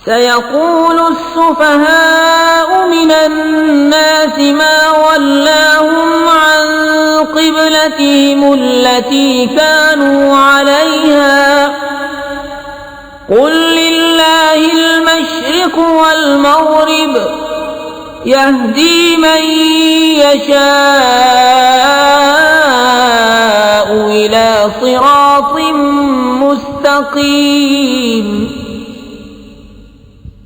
सयक़ूलु अस्सुफ़हाउ मिनन्नासि मा वल्लाहुम अन क़िब्लतिहिमुल्लती कानू अलैहा क़ुल लिल्लाहिल मशरिक़ु वल मग़रिब यहदी मन यशाअु इला सिरातिम मुस्तक़ीम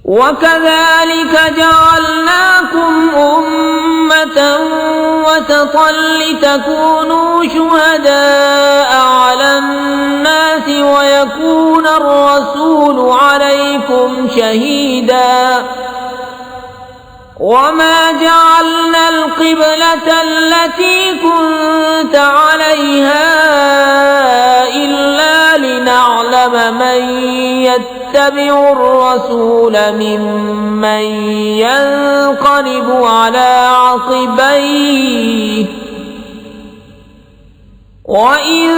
वकज़ालिक जअलनाकुम उम्मतन वसतन लितकूनू शुहदाअ अलन्नासि वयकूना अर्रसूलु अलैकुम शहीदा वमा जअलना अलक़िब्लता अल्लती कुन्त अलैहा इल्ला लिनअलम मन यत्तबिउ अर्रसूल मिम्मन यन्क़लिबु अला अक़िबैहि वइन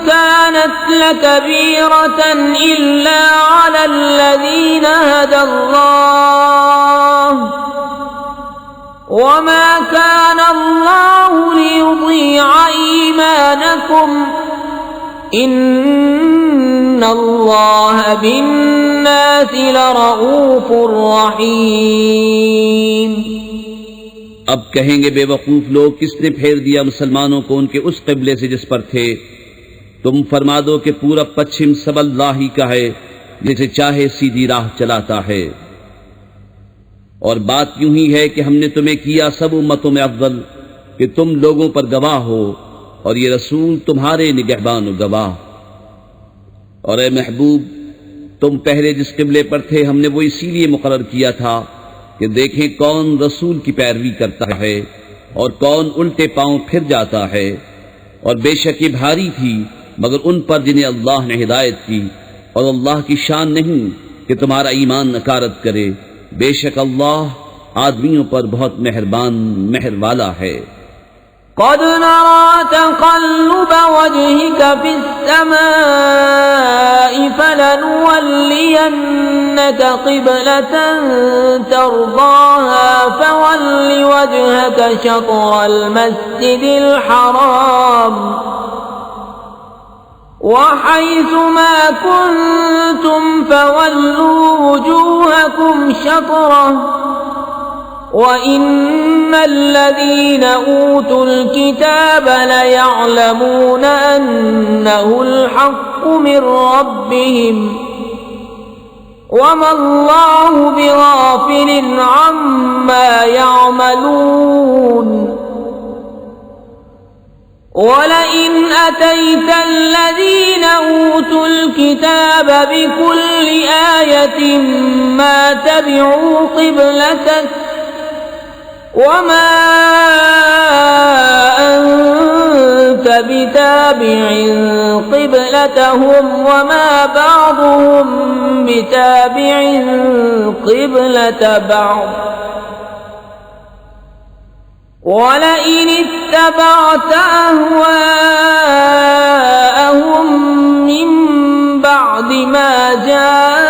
कानत लकबीरतन इल्ला अला अल्लज़ीन हदल्लाह वमा कान अल्लाहु लियुज़ीअ ईमानकुम इन्नल्लाह बिन्नासि लरऊफ़ुर रहीम। अब कहेंगे बेवकूफ लोग, किसने फेर दिया मुसलमानों को उनके उस क़िबले से जिस पर थे। तुम फरमा दो कि पूरब पश्चिम सब अल्लाह ही का है, जिसे चाहे सीधी राह चलाता है। और बात यूं ही है कि हमने तुम्हें किया सब उम्मतों में अव्वल कि तुम लोगों पर गवाह हो, और ये रसूल तुम्हारे निगहबान गवाह। और ए महबूब, तुम पहले जिस क़िबले पर थे हमने वो इसीलिए मुकर्रर किया था कि देखें कौन रसूल की पैरवी करता है और कौन उल्टे पांव फिर जाता है। और बेशक ये भारी थी मगर उन पर जिन्हें अल्लाह ने हिदायत की, और अल्लाह की शान नहीं कि तुम्हारा ईमान नकारत करे। बेशक अल्लाह आदमियों पर बहुत मेहरबान मेहर वाला है। क़द नरा तक़ल्लुब वजहिक फ़िस्समाइ फ़लनुवल्लियन्नक क़िब्लतन तर्ज़ाहा फ़वल्लि वजहक शत्रल मस्जिदिल हराम वहैसुमा कुन्तुम फ़वल्लू वुजूहकुम शत्रह वइन्नल्लज़ीन ऊतुल किताब लयअलमून अन्नहुल हक़्क़ु मिर रब्बिहिम वमल्लाहु बिग़ाफ़िलिन अम्मा यअमलून। वलइन अतैतल्लज़ीन ऊतुल किताब बिकुल्लि आयतिन मा तबिअू क़िब्लतक वमा अंत बिताबिअन क़िब्लतहुम वमा बअदुहुम बिताबिअन क़िब्लत बअद वलइन इत्तबअत अहवाअहुम मिन बअदि मा जाअक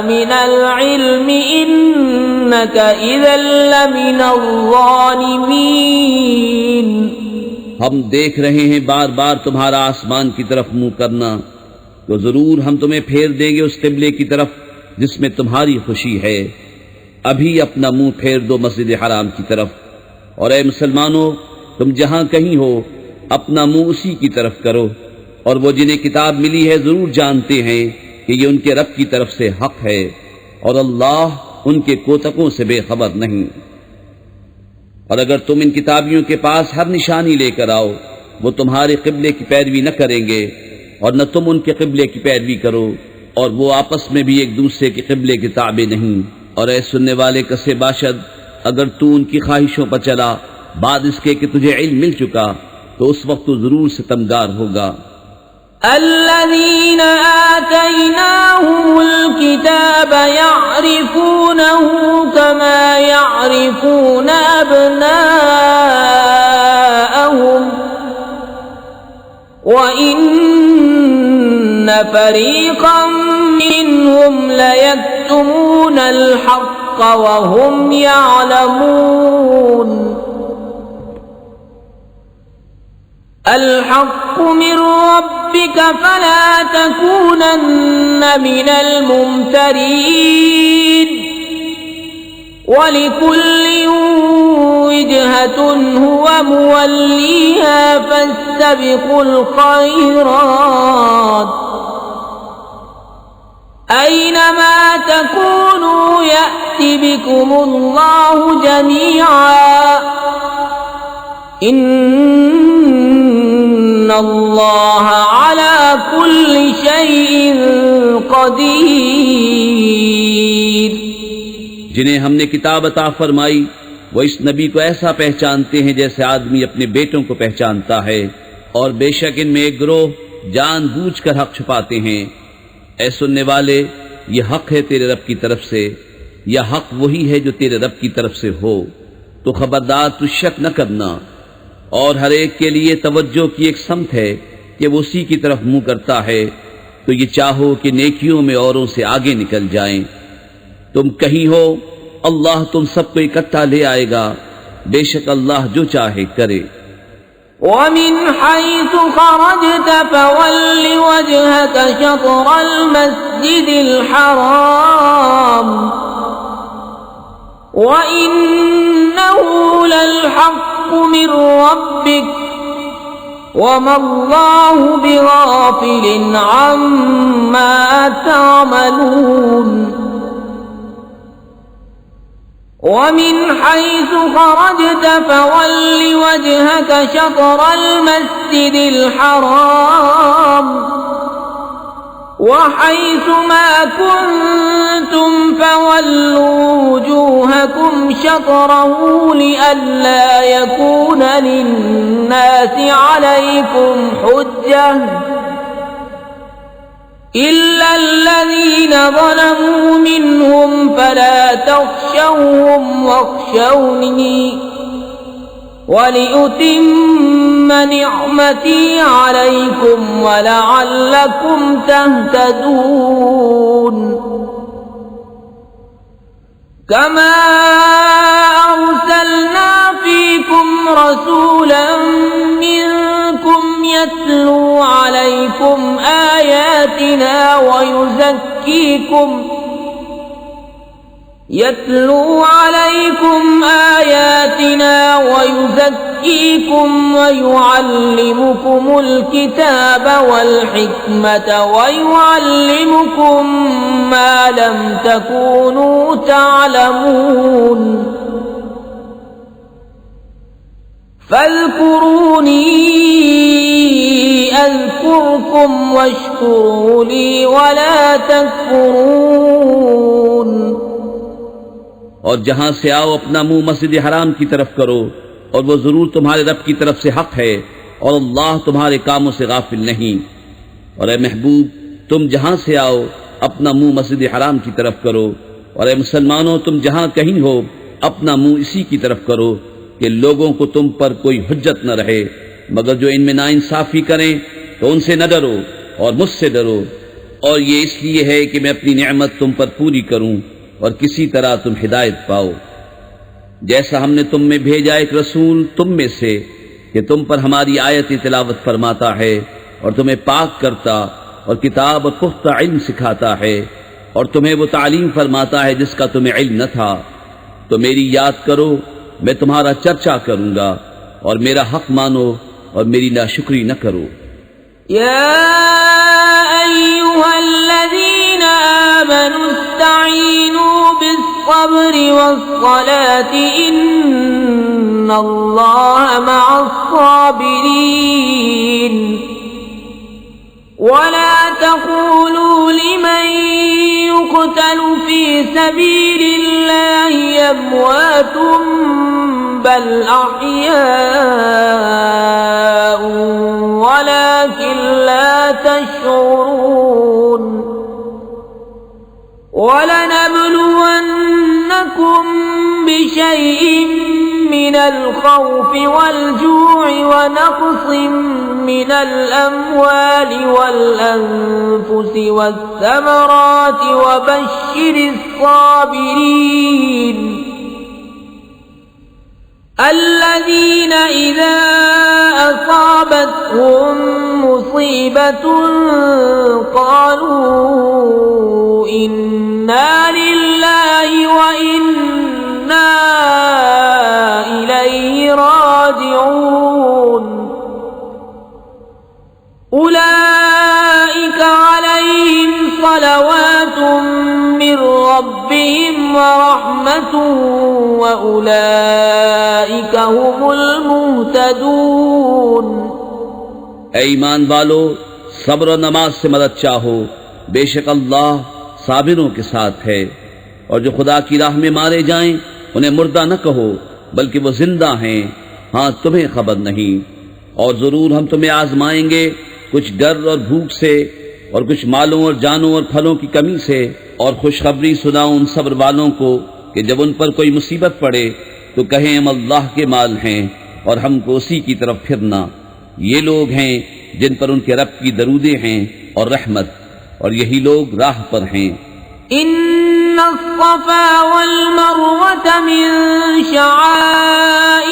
मिनल इल्मि इन्नक इज़न लमिनज़ ज़ालिमीन। हम देख रहे हैं बार बार तुम्हारा आसमान की तरफ मुंह करना, तो जरूर हम तुम्हें फेर देंगे उस क़िबले की तरफ जिसमें तुम्हारी खुशी है। अभी अपना मुंह फेर दो मस्जिद हराम की तरफ, और ए मुसलमानों, तुम जहां कहीं हो अपना मुंह उसी की तरफ करो। और वो जिन्हें किताब मिली है जरूर जानते हैं कि ये उनके रब की तरफ से हक है, और अल्लाह उनके कोतकों से बेखबर नहीं। और अगर तुम इन किताबियों के पास हर निशानी लेकर आओ, वो तुम्हारे क़िबले की पैरवी न करेंगे और न तुम उनके क़िबले की पैरवी करो, और वो आपस में भी एक दूसरे के क़िबले के ताबे नहीं। और ऐ सुनने वाले कसे बाशद, अगर तू उनकी ख्वाहिशों पर चला बाद इसके कि तुझे इल्म मिल चुका, तो उस वक्त तू जरूर सितमगार होगा। अल्लज़ीना आतैनाहुमुल किताब यअरिफूनहु कमा यअरिफून अब्नाअहुम व इन्न फरीक़न منهم ليكتمون الحق وهم يعلمون الحق من ربك فلا تكونن من الممترين ولكل وجهة هو موليها فاستبقوا الخيرات أينما تكونوا يأت بكم الله جميعا إن الله على كل شيء قدير। जिन्हें हमने किताब अता फरमाई वो इस नबी को ऐसा पहचानते हैं जैसे आदमी अपने बेटों को पहचानता है, और बेशक इनमें एक गिरोह जानबूझकर हक छुपाते हैं। ऐ सुनने वाले, ये हक है तेरे रब की तरफ से, या हक वही है जो तेरे रब की तरफ से हो, तो खबरदार तू शक न करना। और हर एक के लिए तवज्जो की एक समत है कि वो उसी की तरफ मुंह करता है, तो ये चाहो कि नेकियों में औरों से आगे निकल जाएं। तुम कहीं हो, अल्लाह तुम सबको इकट्ठा ले आएगा, बेशक अल्लाह जो चाहे करे। ومن حيث خرجت فول وجهك شطر المسجد الحرام وإنه للحق من ربك وما الله بغافل عما تعملون ومن حيث خرجت فول وجهك شطر المسجد الحرام وحيث ما كنتم فولوا وجوهكم شطره لئلا يكون للناس عليكم حجة إلا الذين ظلموا منهم فلا تخشوهم واخشوني ولأتم نعمتي عليكم ولعلكم تهتدون كما أرسلنا فيكم رسولا منكم يتلو عليكم آياتنا ويزكيكم ويعلمكم الكتاب والحكمة ويعلمكم ما لم تكونوا تعلمون فاذكروني أذكركم واشكروا لي ولا تكفرون। और जहां से आओ अपना मुंह मस्जिद हराम की तरफ करो, और वो जरूर तुम्हारे रब की तरफ से हक है, और अल्लाह तुम्हारे कामों से गाफिल नहीं। और ए महबूब, तुम जहां से आओ अपना मुंह मस्जिद हराम की तरफ करो, और ए मुसलमानों, तुम जहां कहीं हो अपना मुंह इसी की तरफ करो कि लोगों को तुम पर कोई हुज्जत न रहे, मगर जो इनमें नाइंसाफी करें तो उनसे न डरो और मुझसे डरो। और ये इसलिए है कि मैं अपनी नेमत तुम पर पूरी करूं और किसी तरह तुम हिदायत पाओ। जैसा हमने तुम में भेजा एक रसूल तुम में से कि तुम पर हमारी आयत तिलावत फरमाता है और तुम्हें पाक करता और किताब और पुख्ता इल्म सिखाता है और तुम्हें वो तालीम फरमाता है जिसका तुम्हें इल्म न था, तो मेरी याद करो, मैं तुम्हारा चर्चा करूंगा, और मेरा हक मानो और मेरी नाशुक्री न करो। या अय्युहल्लज़ीना आमनू इस्तईनू बिस्सब्रि वस्सलाति इन्नल्लाहा मअस्साबिरीन वला तक़ूलू लिमन युक़तलु फ़ी सबीलिल्लाहि अमवातुम बल अहयाउ वलाकिन ला तशऊरून वलनब्लुवन्नकुम बिशैइन من الخوف والجوع ونقص من الأموال والأنفس والثمرات وبشر الصابرين الذين إذا أصابتهم مصيبة قالوا إنا لله وإنا إليه راجعون أولئك عليهم صلوات من ربهم ورحمة وأولئك هم المهتدون। ऐ ईमान वालो, सब्र और नमाज से मदद चाहो, बेशक अल्लाह साबिरों के साथ है। और जो खुदा की राह में मारे जाएं उन्हें मुर्दा न कहो, बल्कि वो जिंदा हैं, हाँ तुम्हें खबर नहीं। और जरूर हम तुम्हें आजमाएंगे, कुछ डर और भूख से, और कुछ मालों और जानों और फलों की कमी से। और खुशखबरी सुनाओ उन सब्र वालों को कि जब उन पर कोई मुसीबत पड़े तो कहें हम अल्लाह के माल हैं और हमको उसी की तरफ फिरना। ये लोग हैं जिन पर उनके रब की दरूदे हैं और रहमत, और यही लोग राह पर हैं। इन्नस्सफ़ा वल मरवत मिन शआइरिल्लाह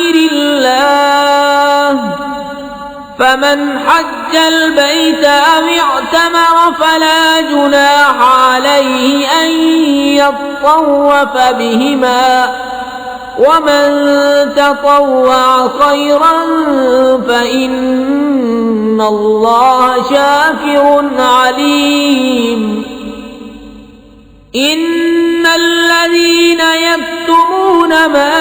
फमन हज्जल बैत अव इअतमर फला जुनाह अलैहि अन यत्तव्वफ़ बिहिमा वमन ततव्वअ खैरन फ़इन्नल्लाह शाकिरुन अलीम। इन्नल्लज़ीन यक्तुमून मा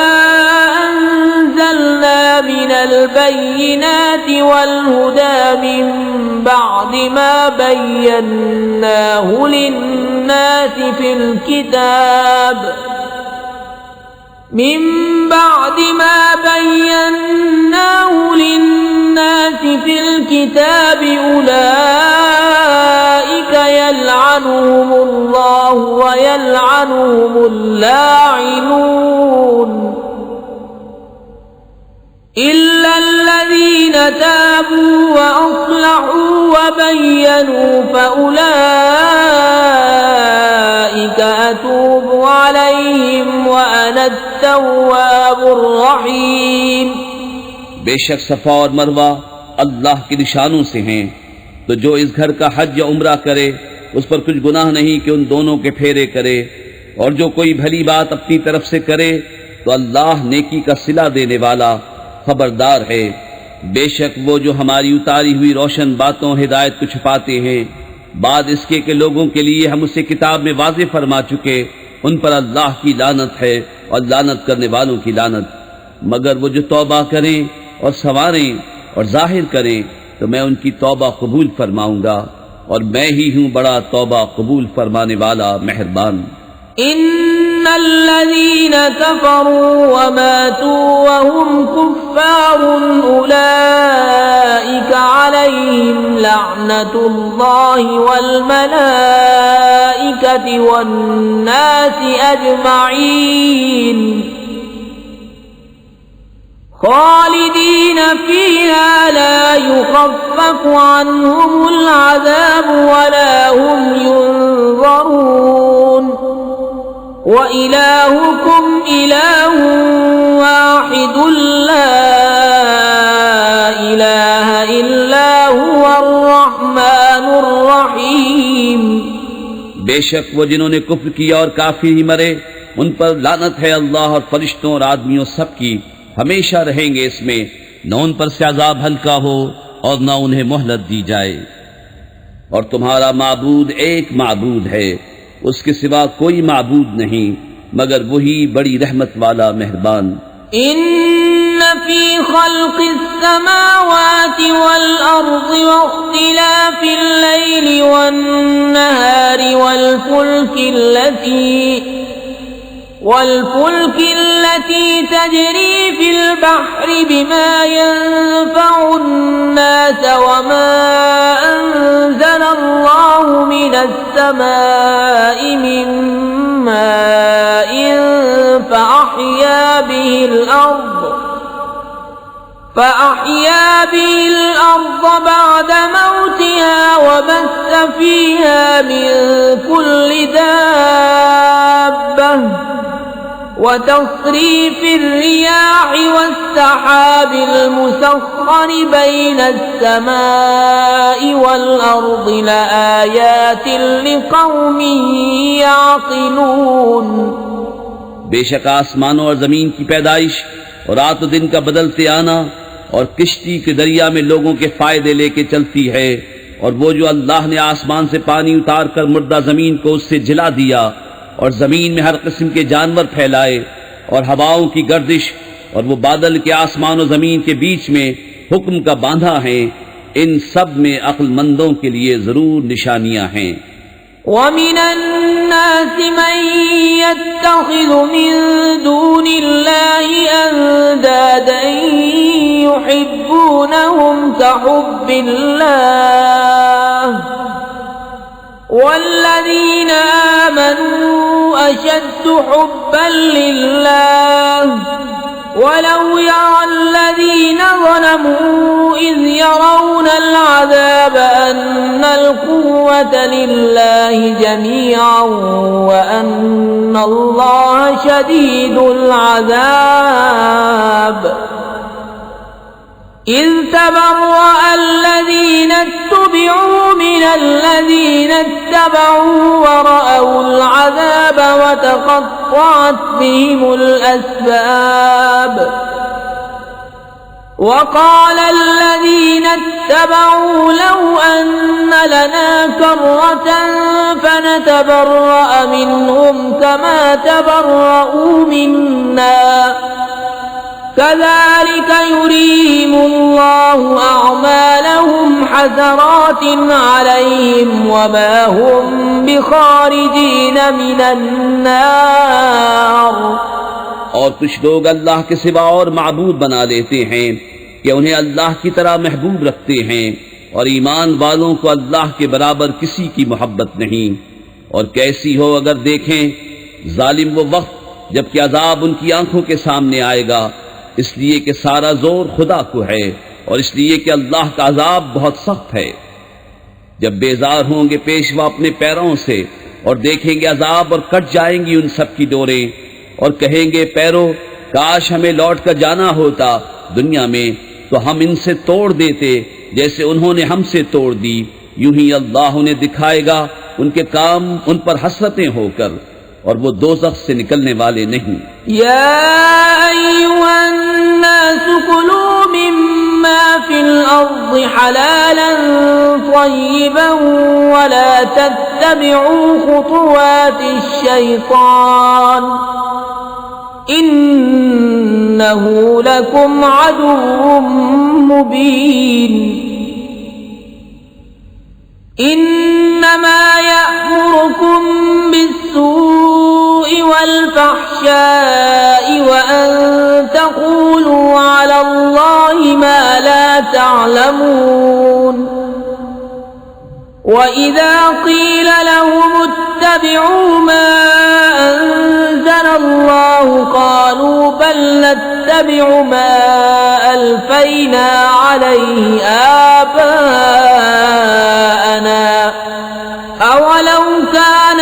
अंज़लना मिनल बय्यिनाति वल हुदा मिन बअदि मा बय्यन्नाहु लिन्नासि फिल किताब من بعد ما بيناه للناس في الكتاب أولئك يلعنهم الله ويلعنهم اللاعنون إلا الذين تابوا وأصلحوا وبينوا فأولئك أتوب عليهم وأنا التواب الرحيم। बेशक सफा और मरवा अल्लाह के निशानों से हैं, तो जो इस घर का हज या उम्रा करे उस पर कुछ गुनाह नहीं कि उन दोनों के फेरे करे। और जो कोई भली बात अपनी तरफ से करे तो अल्लाह नेकी का सिला देने वाला खबरदार है। बेशक वो जो हमारी उतारी हुई रोशन बातों हिदायत को छुपाते हैं, बाद इसके के लोगों के लिए हम उसे किताब में वाज़े फरमा चुके, उन पर अल्लाह की लानत है और लानत करने वालों की लानत। मगर वो जो तौबा करें और संवारें और जाहिर करें तो मैं उनकी तौबा कबूल फरमाऊंगा, और मैं ही हूँ बड़ा तौबा कबूल फरमाने वाला मेहरबान। इन्नल्लज़ीन कफ़रू व मातू व हुम कुफ़्फ़ार उलाइका अलैहिम लअनतुल्लाहि वल मलाइकति वन नासि अजमईन खालिदीन फीहा ला युख़फ़्फ़फ़ु अन्हुमुल अज़ाब वला हुम युनज़रून व इलाहुकुम इलाहुन वाहिदुन ला इलाहा इल्ला हुवर रहमानुर रहीम। बेशक वो जिन्होंने कुफ्र किया और काफिर ही मरे उन पर लानत है अल्लाह और फरिश्तों और आदमियों सब की, हमेशा रहेंगे इसमें, न उन पर से अज़ाब हल्का हो और न उन्हें मोहलत दी जाए। और तुम्हारा माबूद एक माबूद है, उसके सिवा कोई माबूद नहीं मगर वही बड़ी रहमत वाला मेहरबान। इन्न फी खल्क़िस समावाति वल अर्ज़ि वख्तिलाफिल लैलि वन नहारि वल फुल्कि allati tajri fil bahri bima yanfa'un nas wa ma anzala Allahu minas samaa'i min ma'in fa ahya bihi al-ardh فأحيا به الأرض بعد موتها وبث فيها من كل دابة وتصريف الرياح والسحاب المسخر بين السماء والأرض لآيات لقوم يعقلون। बेशक आसमानों और जमीन की पैदाइश और रात दिन का बदलते आना और किश्ती के दरिया में लोगों के फायदे लेके चलती है, और वो जो अल्लाह ने आसमान से पानी उतार कर मुर्दा जमीन को उससे जिला दिया और जमीन में हर किस्म के जानवर फैलाए और हवाओं की गर्दिश और वो बादल के आसमान और जमीन के बीच में हुक्म का बांधा है, इन सब में अक्लमंदों के लिए जरूर निशानियां हैं। وَمِنَ النَّاسِ مَن يَتَّخِذُ مِن دُونِ اللَّهِ أَندَادًا يُحِبُّونَهُمْ كَحُبِّ اللَّهِ وَالَّذِينَ آمَنُوا أَشَدُّ حُبًّا لِلَّهِ وَلَوْ يَرَى الَّذِينَ ظَلَمُوا إِذْ يَرَوْنَ الْعَذَابَ أَنَّ الْقُوَّةَ لِلَّهِ جَمِيعًا وَأَنَّ اللَّهَ شَدِيدُ الْعَذَابِ إِذْ تَبَرَّأَ الَّذِينَ اتُّبِعُوا مِنَ الَّذِينَ اتَّبَعُوا وَرَأَوُا الْعَذَابَ وَتَقَطَّعَتْ بِهِمُ الْأَسْبَابُ وَقَالَ الَّذِينَ اتَّبَعُوا لَوْ أَنَّ لَنَا كَرَّةً فَنَتَبَرَّأَ مِنْهُمْ كَمَا تَبَرَّؤُوا مِنَّا كَذَلِكَ يُرِيهِمُ اللَّهُ أَعْمَالَهُمْ حَسَرَاتٍ عَلَيْهِمْ وَمَا هُمْ بِخَارِجِينَ مِنَ النَّارِ। और कुछ लोग अल्लाह के सिवा और माबूद बना लेते हैं कि उन्हें अल्लाह की तरह महबूब रखते हैं, और ईमान वालों को अल्लाह के बराबर किसी की मोहब्बत नहीं। और कैसी हो अगर देखें जालिम वो वक्त जबकि अजाब उनकी आंखों के सामने आएगा, इसलिए कि सारा जोर खुदा को है और इसलिए कि अल्लाह का अजाब बहुत सख्त है। जब बेजार होंगे पेशवा अपने पैरों से और देखेंगे अजाब और कट जाएंगी उन सब की डोरें, और कहेंगे पैरों काश हमें लौट कर जाना होता दुनिया में तो हम इनसे तोड़ देते जैसे उन्होंने हमसे तोड़ दी। यूं ही अल्लाह उन्हें दिखाएगा उनके काम उन पर हसरतें होकर, और वो दोज़ख से निकलने वाले नहीं। या अय्युहन्नास कुलू मिम्मा फिल अर्ज़ि हलालन तय्यिबन वला तत्तबि'ू खुतुवातिश शैतान इन्नहु लकुम अदुव्वुम मुबीन। इन्नमा यअमुरुकुम बिस्सूइ वल्फहशाइ वअन तक़ूलू अलल्लाहि मा ला तअलमून। वइज़ा क़ील लहुम इत्तबि'ू मा अनज़लल्लाहु क़ालू बल नत्तबि'ु मा अल्फ़ैना अलैहि आबाअना अवलौ कान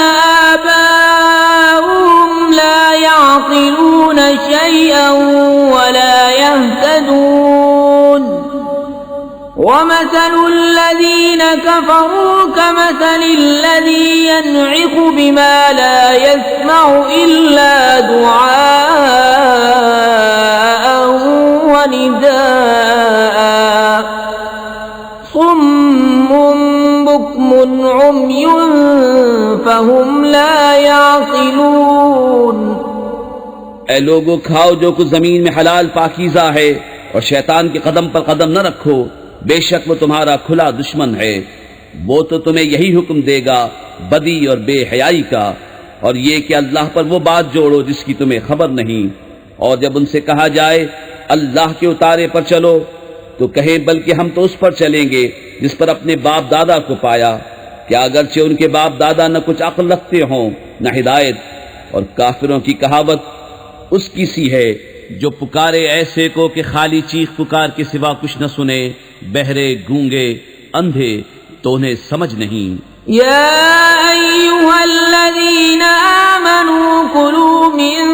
आबाउहुम ला यअक़िलून शैअन वला यहतदून। वमثل الذين كفروا كمثل الذي ينعق بما لا يسمع إلا دعاء ونداء صم بكم عمي فهم لا يعقلون। ऐ लोगो खाओ जो कुछ जमीन में हलाल पाकीज़ा है और शैतान के कदम पर कदम न रखो, बेशक वो तुम्हारा खुला दुश्मन है। वो तो तुम्हें यही हुक्म देगा बदी और बेहयाई का, और ये कि अल्लाह पर वो बात जोड़ो जिसकी तुम्हें खबर नहीं। और जब उनसे कहा जाए अल्लाह के उतारे पर चलो तो कहें बल्कि हम तो उस पर चलेंगे जिस पर अपने बाप दादा को पाया। क्या अगरचे उनके बाप दादा न कुछ अक्ल रखते हों न हिदायत। और काफिरों की कहावत उसकी सी है जो पुकारे ऐसे को कि खाली चीख पुकार के सिवा कुछ न सुने, बहरे, गूंगे, अंधे, तो उन्हें समझ नहीं। या अय्युहल्लज़ीना आमनू कुलू मिन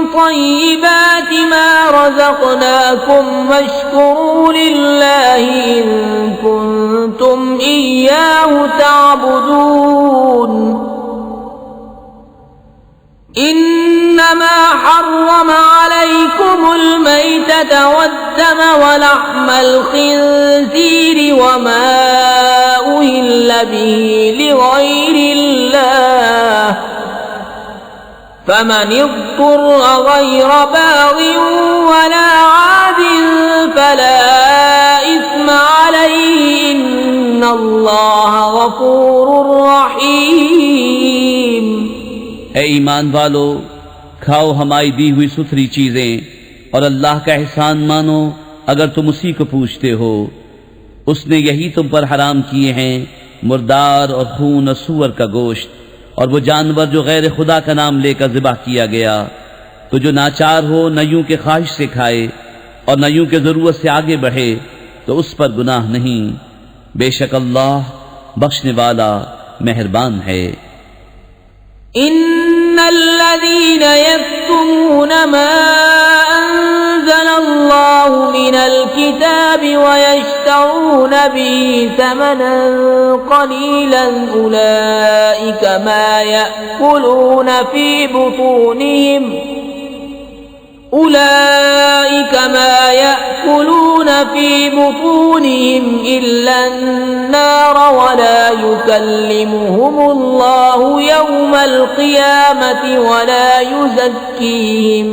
तय्यिबाति मा रज़क़नाकुम वश्कुरू लिल्लाहि इन कुंतुम इय्याहु तअबुदून। इन्नमा हर्रम अलैकुमुल मैतत वद्दम वलहमल खिंज़ीर वमा उहिल्ल बिही लिगैरिल्लाह फमन इज़्ज़ुर्र गैर बाग़िन वला आदिन फला इस्म अलैहि इन्नल्लाह गफूरुर रहीम। ऐ ईमान वालो, खाओ हमारी दी हुई सुथरी चीजें और अल्लाह का एहसान मानो अगर तुम उसी को पूछते हो। उसने यही तुम पर हराम किए हैं, मुर्दार और खून और सूअर का गोश्त और वो जानवर जो गैर खुदा का नाम लेकर ज़िबा किया गया। तो जो नाचार हो न यूं के ख्वाहिश से खाए और न यूं के ज़रूरत से आगे बढ़े तो उस पर गुनाह नहीं। बेशक अल्लाह बख्शने वाला मेहरबान है। इन्नल्लज़ीना यक्तुमूना मा अंज़लल्लाहु मिनल किताबि व यश्तरूना बिही समनन क़लीलन उलाइका मा यअकुलूना फी बुतूनिहिम इल्ला अन्नार वला युकल्लिमुहुमुल्लाहु यौमल क़ियामति वला युज़क्कीहिम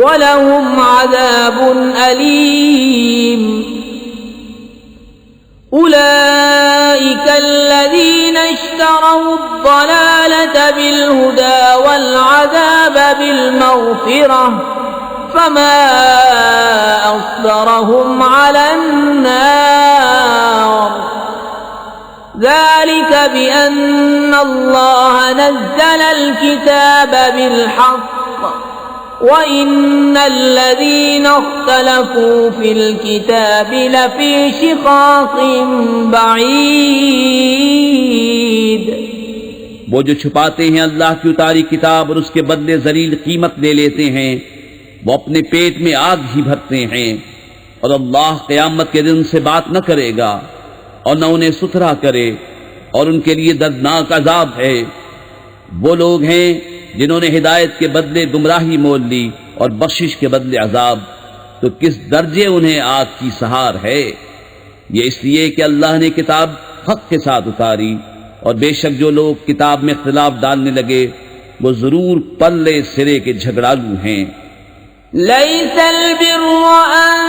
वलहुम अज़ाबुन अलीम। उलाइका अल्लज़ीना इश्तरौ अद-दलालत बिल-हुदा वल-अज़ाब बिल-मग़फ़िरह फमा अस्बरहुम अलन्नार ज़ालिक बिअन्नल्लाह नज़्ज़लल किताब बिल-हक़्क़ व इन्नल्लज़ीना इख्तलफ़ू फ़िल किताबि लफ़ी शिक़ाक़िन बഈद। वो जो छुपाते हैं अल्लाह की उतारी किताब और उसके बदले जलील कीमत ले लेते हैं, वो अपने पेट में आग ही भरते हैं और अल्लाह क़यामत के दिन से बात न करेगा और न उन्हें सुथरा करे और उनके लिए दर्दनाक अज़ाब है। वो लोग हैं जिन्होंने हिदायत के बदले गुमराही मोल ली और बख्शिश के बदले अज़ाब, तो किस दर्जे उन्हें आग की सहार है। ये इसलिए कि अल्लाह ने किताब हक़ के साथ उतारी और बेशक जो लोग किताब में इख्तिलाफ डालने लगे वो जरूर पल्ले सिरे के झगड़ालू हैं। लैसल बिर्र अन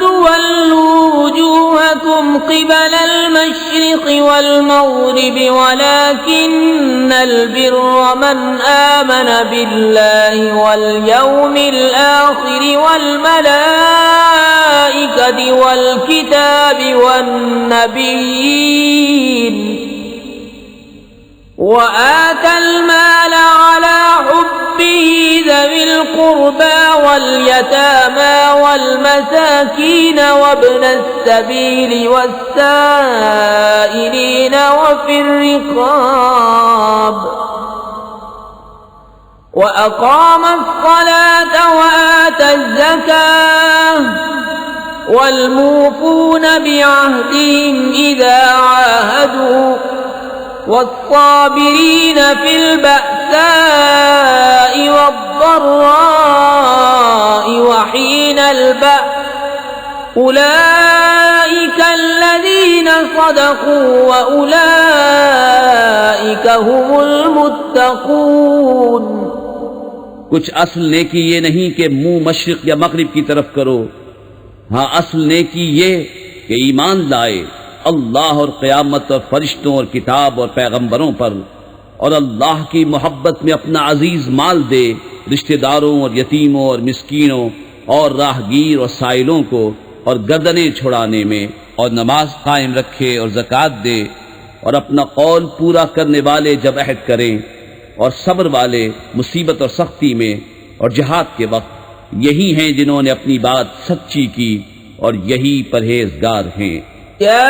तुवल्लू वुजूहकुम क़िबलल मशरिक़ि वल मग़रिबि वलाकिन्नल बिर्र मन आमन बिल्लाहि वल यौमिल आख़िरि वल मलाइकति वल किताबि वन नबिय्यीन व आतल माल अला हुब्बिही ज़विल क़ुर्बा वल यतामा वल मसाकीन वब्नस सबील वस्साइलीन वफ़िर रिक़ाब व अक़ामस सलात व आतज़ ज़कात वल मूफ़ून बिअहदिहिम इज़ा आहदू वस्साबिरीन फ़िल बअसाइ वद्दर्राइ वहीनल बअस उलाइका अल्लज़ीना सदक़ू व उलाइका हुमुल मुत्तक़ून। कुछ असल नेकी ये नहीं कि मुंह मशरिक या मगरिब की तरफ करो। हाँ, असल नेकी ये कि ईमान लाए अल्लाह और क़यामत और फरिश्तों और किताब और पैगंबरों पर और अल्लाह की मोहब्बत में अपना अजीज माल दे रिश्तेदारों और यतीमों और मिस्कीनों और राहगीर और साइलों को और गर्दनें छुड़ाने में और नमाज कायम रखे और ज़कात दे और अपना कौल पूरा करने वाले जब अहद करें और सब्र वाले मुसीबत और सख्ती में और जिहाद के वक्त यही हैं जिन्होंने अपनी बात सच्ची की और यही परहेजगार हैं। या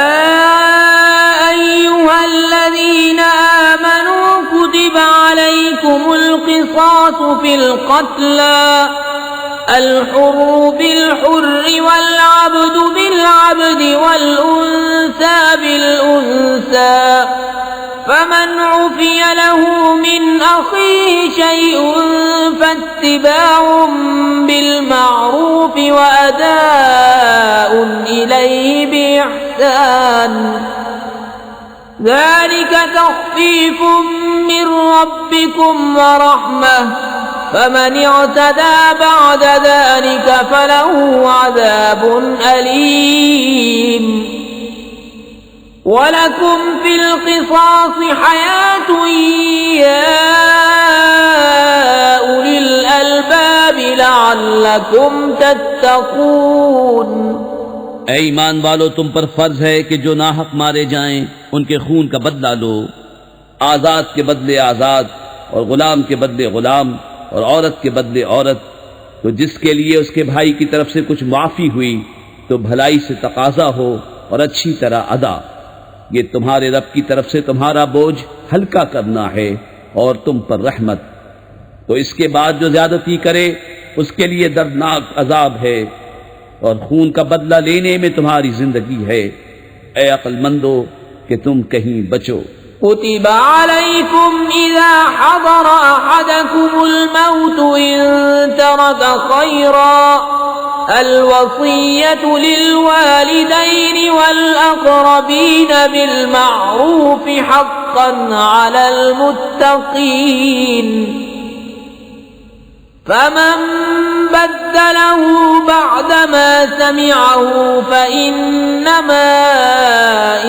अय्युहल्लज़ीना आमनू कुतिबा अलैकुमुल क़िसासु फ़िल क़त्ला अल-हुर्रु बिल-हुर्रि वल-अब्दु बिल-अब्दि वल-उन्सा बिल-उन्सा फमन उफ़िय लहू मिन अख़ीहि शैउन फ़त्तिबाउन बिल-मअरूफ़ व अदाउन इलैहि बिइहसान ज़ालिका तख़फ़ीफ़ुम मिन रब्बिकुम व रहमह फमन इअतदा बअद ज़ालिका फलहु अज़ाबुन अलीम वलकुम फिल क़िसास हयातुन या उलिल अलबाब लअल्लकुम तत्तक़ून। ऐ ईमान वालो, तुम पर फर्ज है कि जो नाहक मारे जाएं उनके खून का बदला लो, आजाद के बदले आजाद और गुलाम के बदले गुलाम और औरत के बदले औरत। तो जिसके लिए उसके भाई की तरफ से कुछ माफी हुई तो भलाई से तकाजा हो और अच्छी तरह अदा। ये तुम्हारे रब की तरफ से तुम्हारा बोझ हल्का करना है और तुम पर रहमत। तो इसके बाद जो ज्यादती करे उसके लिए दर्दनाक अजाब है और खून का बदला लेने में तुम्हारी जिंदगी है। ऐ अक्लमंदो कि तुम कहीं बचो। कुतिबा अलैकुम इज़ा हज़रा अहदकुमुल मौतु इन तरक खैरा अल-वसिय्यतु लिल-वालिदैनि वल-अक़रबीन बिल-मअरूफ़ हक़्क़न अलल मुत्तक़ीन फमन बद्दलहु बअदमा समिअहु फइन्नमा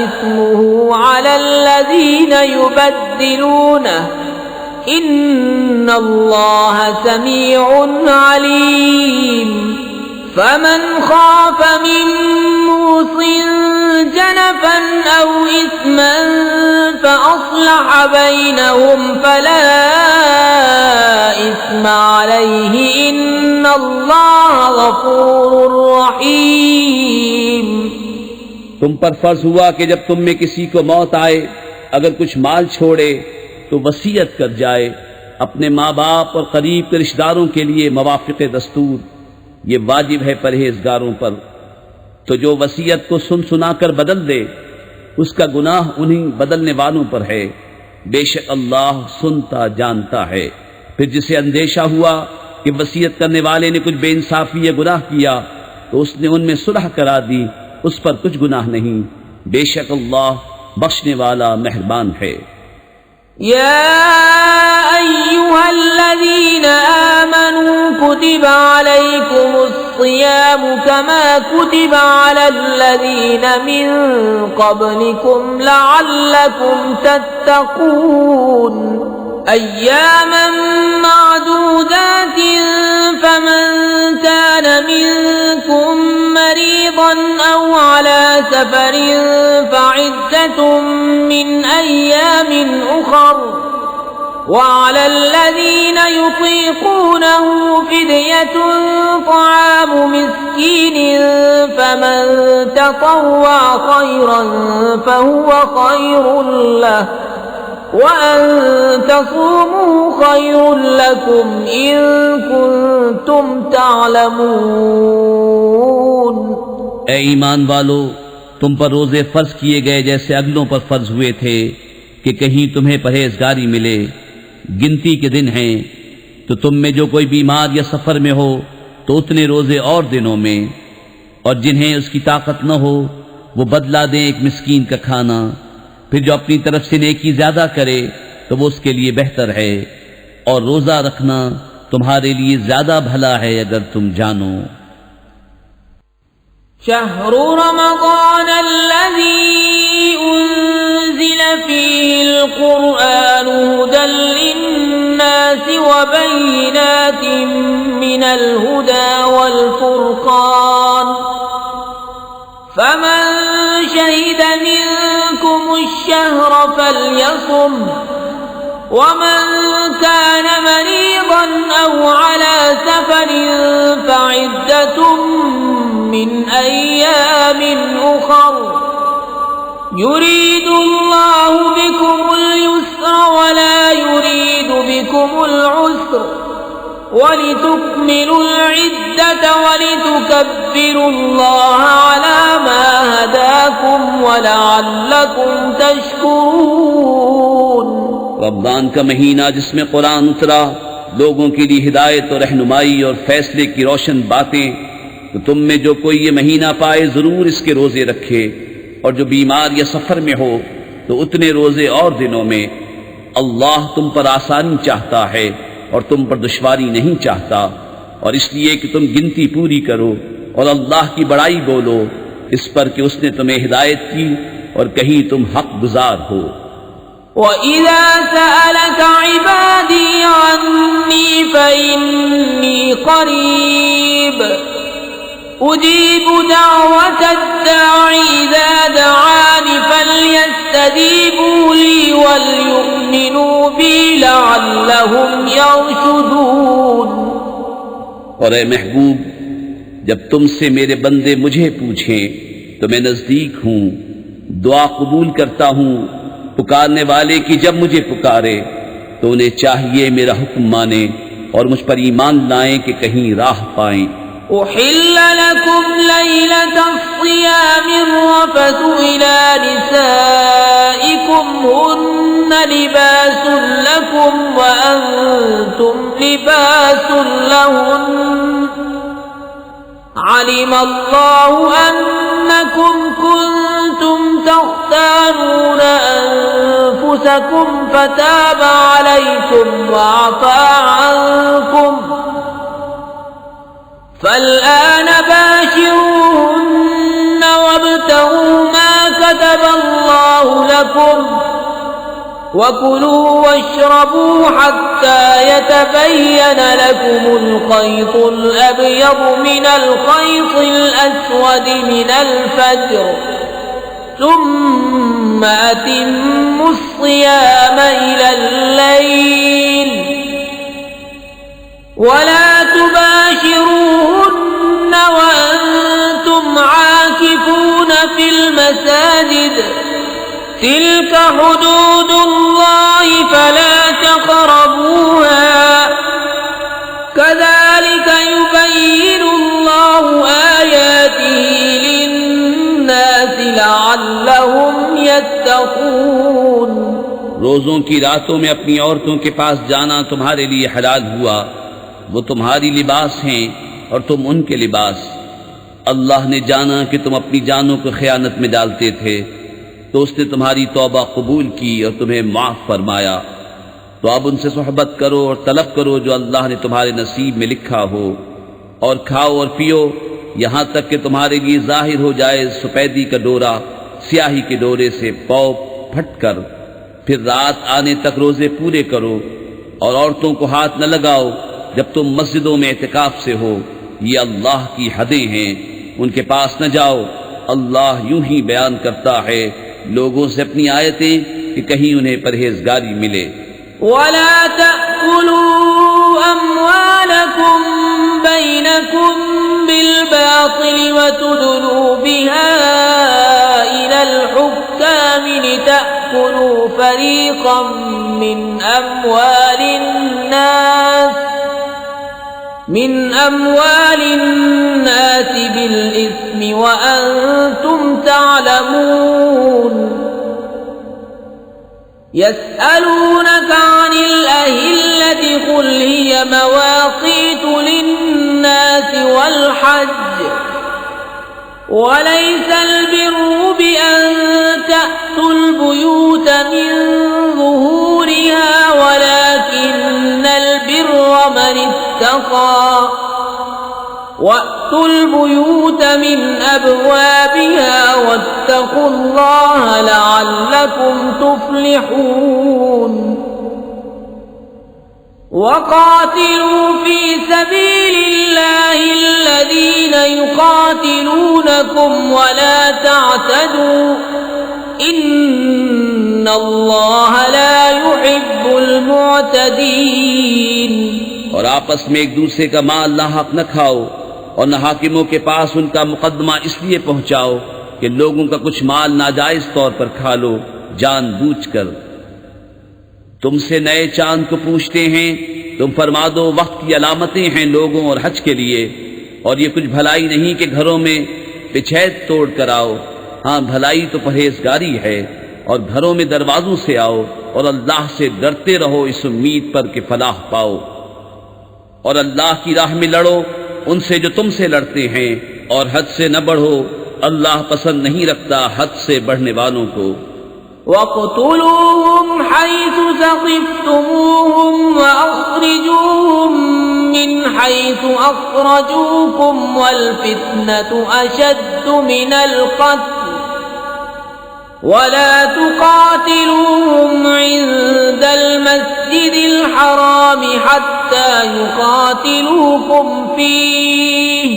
इस्मुहु अलल्लज़ीना युबद्दिलूनहु इन्नल्लाह समीउन अलीम। फमन खाफ मिन मूसिन जनफन औ इस्मन फअस्लह बैनहुम फला इस्मा अलैहि इन्नल्लाह गफूरुर रहीम। तुम पर फर्ज हुआ कि जब तुम में किसी को मौत आए, अगर कुछ माल छोड़े तो वसीयत कर जाए अपने माँ बाप और करीब के रिश्तेदारों के लिए मवाफ़िक़े दस्तूर। ये वाजिब है परहेजगारों पर। तो जो वसीयत को सुन सुनाकर बदल दे उसका गुनाह उन्हीं बदलने वालों पर है। बेशक अल्लाह सुनता जानता है। फिर जिसे अंदेशा हुआ कि वसीयत करने वाले ने कुछ बेइंसाफी या गुनाह किया तो उसने उनमें सुलह करा दी, उस पर कुछ गुनाह नहीं। बेशक अल्लाह बख्शने वाला मेहरबान है। या अय्युहल्लज़ीना आमनू कुतिबा अलैकुमुस्सियामु कमा कुतिबा अलल्लज़ीना मिन क़ब्लिकुम लअल्लकुम तत्तक़ून अय्यामन मादूदातिन फमन कान मिनकुम मरीदन औ अला सफरिन फ़इद्दतुम मिन अय्यामिन उख़र वअला अल्लज़ीना युतीक़ूनहु फ़िद्यतुन तआमु मिस्कीनिन फमन ततव्वअ ख़ैरन फ़हुव ख़ैरुन लहु वअन तसूमू खैरुन लकुम इन कुंतुम तालमून। ऐ ईमान वालो, तुम पर रोजे फर्ज किए गए जैसे अगलों पर फर्ज हुए थे कि कहीं तुम्हें परहेजगारी मिले। गिनती के दिन हैं, तो तुम में जो कोई बीमार या सफर में हो तो उतने रोजे और दिनों में, और जिन्हें उसकी ताकत न हो वो बदला दें एक मिस्कीन का खाना। फिर जो अपनी तरफ से नेकी ज्यादा करे तो वो उसके लिए बेहतर है, और रोजा रखना तुम्हारे लिए ज्यादा भला है अगर तुम जानो। शहरु रमज़ान अल्लज़ी उन्ज़िल फ़ीहिल क़ुरआनु हुदल लिन्नासि व बय्यिनातिन मिनल हुदा वल फ़ुरक़ान फमन शहिद मिनकुमुश्शहर फल्यसुम वमन कान मरीज़न औ अला सफरिन أيام أخر يريد الله بكم اليسر ولا يريد بكم العسر ولتكملوا العدة ولتكبروا الله على ما هداكم ولعلكم تشكرون। रमजान का महीना जिसमें कुरान उतरा, लोगों के लिए हिदायत और रहनुमाई और फैसले की रोशन बातें, तो तुम में जो कोई ये महीना पाए जरूर इसके रोजे रखे, और जो बीमार या सफर में हो तो उतने रोजे और दिनों में। अल्लाह तुम पर आसानी चाहता है और तुम पर दुश्वारी नहीं चाहता, और इसलिए कि तुम गिनती पूरी करो और अल्लाह की बड़ाई बोलो, इस पर कि उसने तुम्हें हिदायत की और कहीं तुम हक गुजार हो। وَإِذَا سَأَلَكَ عِبَادِي عَنِّي فَإِنِّي قَرِيبٌ أُجِيبُ دَعْوَةَ الدَّاعِ إِذَا دَعَانِ فَلْيَسْتَجِيبُوا لِي وَلْيُؤْمِنُوا بِي لَعَلَّهُمْ يَرْشُدُونَ। और ए महबूब, जब तुमसे मेरे बंदे मुझे पूछें तो मैं नजदीक हूं, दुआ कबूल करता हूं। पुकारने वाले की जब मुझे पुकारे तो उन्हें चाहिए मेरा हुक्म माने और मुझ पर ईमान लाएं कि कहीं राह पाएं। أحل لكم ليلة الصيام الرفث إلى نسائكم هن لباس لكم وأنتم لباس لهن علم الله أنكم كنتم تختانون أنفسكم فتاب عليكم وعفى عنكم فالآن باشروهن وابتغوا ما كتب الله لكم وكلوا واشربوا حتى يتبين لكم الخيط الأبيض من الخيط الأسود من الفجر ثم أتموا الصيام إلى الليل ولا تباشروهن وأنتم عاكفون في المساجد تلك حدود الله فلا تقربوها كذلك يبين الله آياته للناس لعلهم يتقون। रोजों की रातों में अपनी औरतों के पास जाना तुम्हारे लिए हलाल हुआ, वो तुम्हारी लिबास हैं और तुम उनके लिबास। अल्लाह ने जाना कि तुम अपनी जानों को खयानत में डालते थे, तो उसने तुम्हारी तौबा कबूल की और तुम्हें माफ फरमाया। तो अब उनसे सोहबत करो और तलब करो जो अल्लाह ने तुम्हारे नसीब में लिखा हो, और खाओ और पियो यहाँ तक कि तुम्हारे लिए जाहिर हो जाए सफेदी का डोरा स्याही के डोरे से पौ फटकर। फिर रात आने तक रोजे पूरे करो और औरतों को हाथ न लगाओ जब तुम मस्जिदों में एतिकाफ से हो। ये अल्लाह की हदें हैं, उनके पास न जाओ। अल्लाह यूं ही बयान करता है लोगों से अपनी आयतें कि कहीं उन्हें परहेजगारी मिले। वला तअकुलू अम्वालकुम बैनकुम बिलबातिल वतुदलू बिहा इलल हुक्काम लितअकुलू फरीक़म मिन अम्वाल الناس بالإثم وأنتم تعلمون يسألونك عن الأهلة قل هي مواقيت للناس والحج وليس البر بأن تأتوا البيوت من ظهورها ولكن البر من اتقى وأتوا البيوت من أبوابها واتقوا الله لعلكم تفلحون وقاتلوا في سبيل الله الذين يقاتلونكم ولا تعتدوا إن الله لا يحب المعتدين। और आपस में एक दूसरे का माल नाहक न खाओ और न हाकिमों के पास उनका मुकदमा इसलिए पहुंचाओ कि लोगों का कुछ माल नाजायज तौर पर खा लो जानबूझकर। तुमसे नए चांद को पूछते हैं, तुम फरमा दो वक्त की अलामतें हैं लोगों और हज के लिए, और ये कुछ भलाई नहीं कि घरों में पिछैत तोड़ कर आओ। हाँ, भलाई तो परहेजगारी है, और घरों में दरवाजों से आओ और अल्लाह से डरते रहो इस उम्मीद पर कि फलाह पाओ। और अल्लाह की राह में लड़ो उनसे जो तुमसे लड़ते हैं, और हद से न बढ़ो, अल्लाह पसंद नहीं रखता हद से बढ़ने वालों को। वक़्तुलूहुम हैसु सक़िफ़्तुमूहुम वअख़रिजूहुम मिन हैसु अख़रजूकुम वल-फ़ित्नतु अशद्दु मिनल क़त्ल वला तुक़ातिलूहुम इन्दल मस्जिदिल हराम हत्ता युक़ातिलूकुम फ़ीहि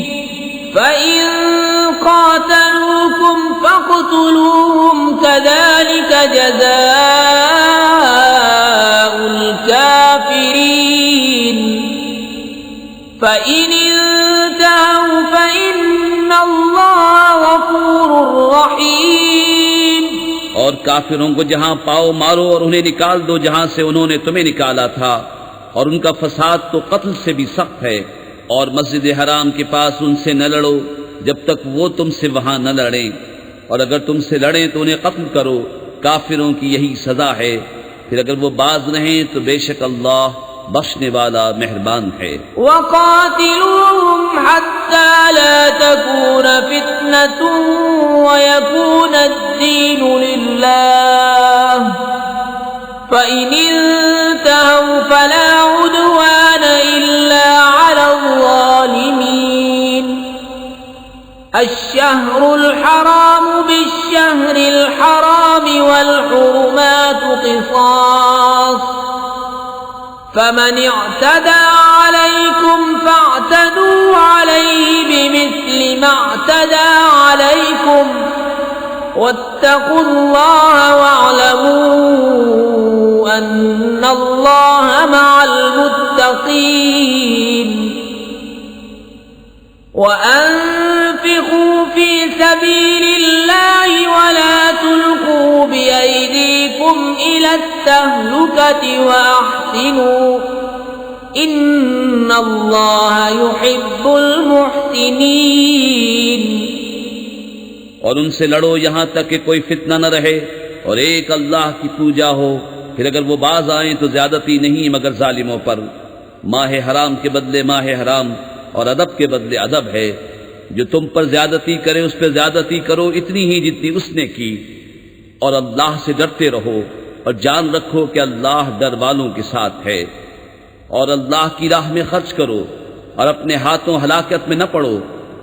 फ़इन क़ातलूकुम फ़क़्तुलूहुम कज़ालिक जज़ाउल काफ़िरीन फ़इन इंतहू फ़इन्नल्लाह गफ़ूरुर रहीम। और काफिरों को जहां पाओ मारो और उन्हें निकाल दो जहां से उन्होंने तुम्हें निकाला था, और उनका फसाद तो कत्ल से भी सख्त है। और मस्जिद हराम के पास उनसे न लड़ो जब तक वो तुमसे वहां न लड़ें, और अगर तुमसे लड़ें तो उन्हें कत्ल करो। काफिरों की यही सजा है। फिर अगर वो बाज रहें तो बेशक अल्लाह बख्शने वाला मेहरबान है। वक़ातिलूहुम हत्ता ला तकून फितनतुन वयकून अद्दीनु लिल्लाह फ़इन इंतहू फला उद्वान इल्ला अलज़्ज़ालिमीन। अश्शहरुल हराम बिश्शहरिल हराम वल हुरुमातु क़िसास फमन इअ्तदा अलैकुम फ़अ्तदू अलैहि बिमिस्लि मा अ'तदा अलैकुम वत्तक़ुल्लाह वअलमू अन्नल्लाह मअल मुत्तक़ीन। वअन्फ़िक़ू फ़ी सबीलिल्लाहि वला तुल्क़ू बिअयदीकुम इलत्तहलुकति वअहसिनू इन्नल्लाह युहिब्बुल मुहसिनीन। और उनसे लड़ो यहां तक कि कोई फितना न रहे और एक अल्लाह की पूजा हो। फिर अगर वो बाज आए तो ज्यादती नहीं मगर जालिमों पर। माह हराम के बदले माह हराम और अदब के बदले अदब है। जो तुम पर ज्यादती करे उस पर ज्यादती करो इतनी ही जितनी उसने की। और अल्लाह से डरते रहो और जान रखो कि अल्लाह डर वालों के साथ है। और अल्लाह की राह में खर्च करो और अपने हाथों हलाकत में न पड़ो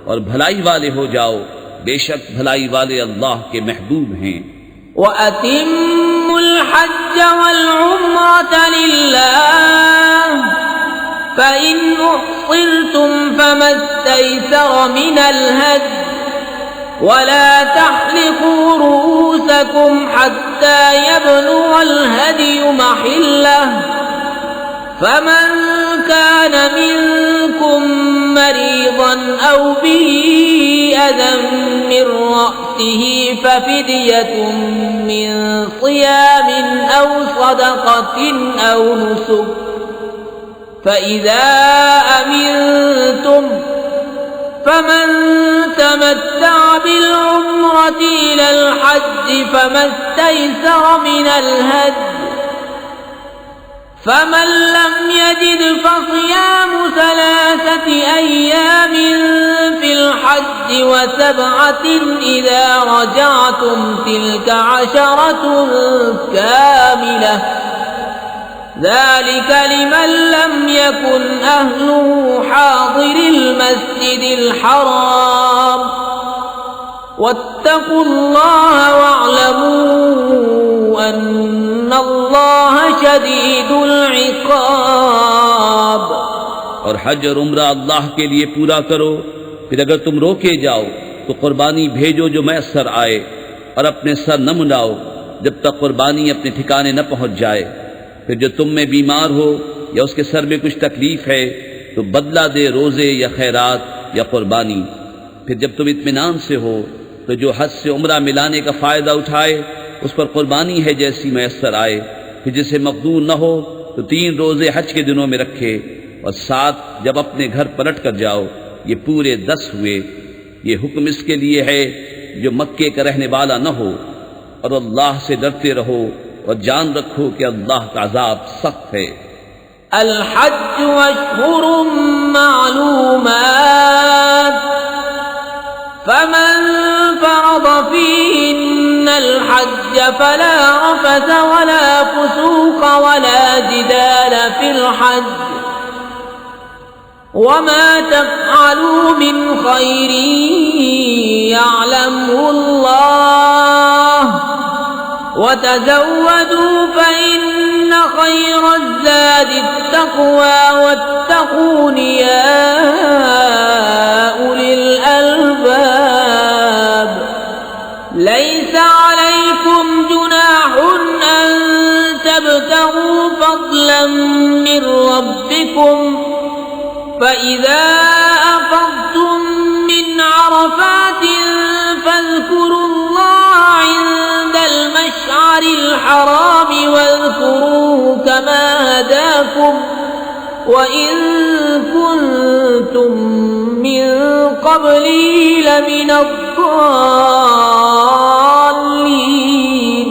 और भलाई वाले हो जाओ। बेशक भलाई वाले अल्लाह के महबूब हैं। वअतिम्मुल हज्ज वल उम्रत लिल्लाह फ़इन उहसिरतुम फमस्तैसर मिनल हदी वला तहलिकू रूसकुम हत्ता यबलुगल हदयु महिल्लह फमन कान मिनकुम मरीज़न औ बिही अज़न मिन रअसिही फफ़िद्यतुन मिन सियामिन औ सदक़तिन औ नुसुक फ़इज़ा अमिनतुम फमन तमत्तअ बिलउम्रति इलल हज्ज फमस्तैसर मिनल हदी फमन लम यजिद फसियामु सलासति अय्याम फिल हज्ज वसबअतिन इज़ा रजअतुम तिल्क अशरतुन कामिलह ذلك لمن لم يكن أهله حاضر المسجد الحرام واتقوا الله واعلموا أن الله شديد العقاب। और हज और उम्रा अल्लाह के लिए पूरा करो। फिर अगर तुम रोके जाओ तो कुर्बानी भेजो जो मैसर आए, और अपने सर न मुंडाओ जब तक कुर्बानी अपने ठिकाने न पहुंच जाए। फिर जो तुम में बीमार हो या उसके सर में कुछ तकलीफ है तो बदला दे रोजे या खैरात या कुर्बानी। फिर जब तुम इत्मीनान से हो तो जो हज से उम्रा मिलाने का फ़ायदा उठाए उस पर कुर्बानी है जैसी मैसर आए। फिर जिसे मकदूर न हो तो 3 रोज़े हज के दिनों में रखे, और 7 जब अपने घर पलट कर जाओ, ये पूरे 10 हुए। ये हुक्म इसके लिए है जो मक्के का रहने वाला न हो। और अल्लाह से डरते रहो और जान रखो कि अल्लाह का अज़ाब सख्त है। अल हज्ज अश्हुरुम मालूमात फमन फरद फीहिन्नल हज्ज फला रफथ वला फुसूक वला जिदाल फिल हज्ज वमा तफ़अलू मिन खैरिन यअलमुहुल्लाह वतज़व्वदू फ़इन्न खैरज़्ज़ादि त्तक़वा वत्तक़ून या उलिल अलबाब। लैसा अलैकुम जुनाहुन अन तब्तगू फ़ज़लन मिन रब्बिकुम फ़इज़ा अफ़ज़्तुम मिन अरफ़ातिन फ़ज़्कुरुल्लाह इंदल मशअरिल हराम वज़्कुरूहु कमा हदाकुम व इन कुंतुम मिन क़ब्लिही लमिनज़ ज़ाल्लीन।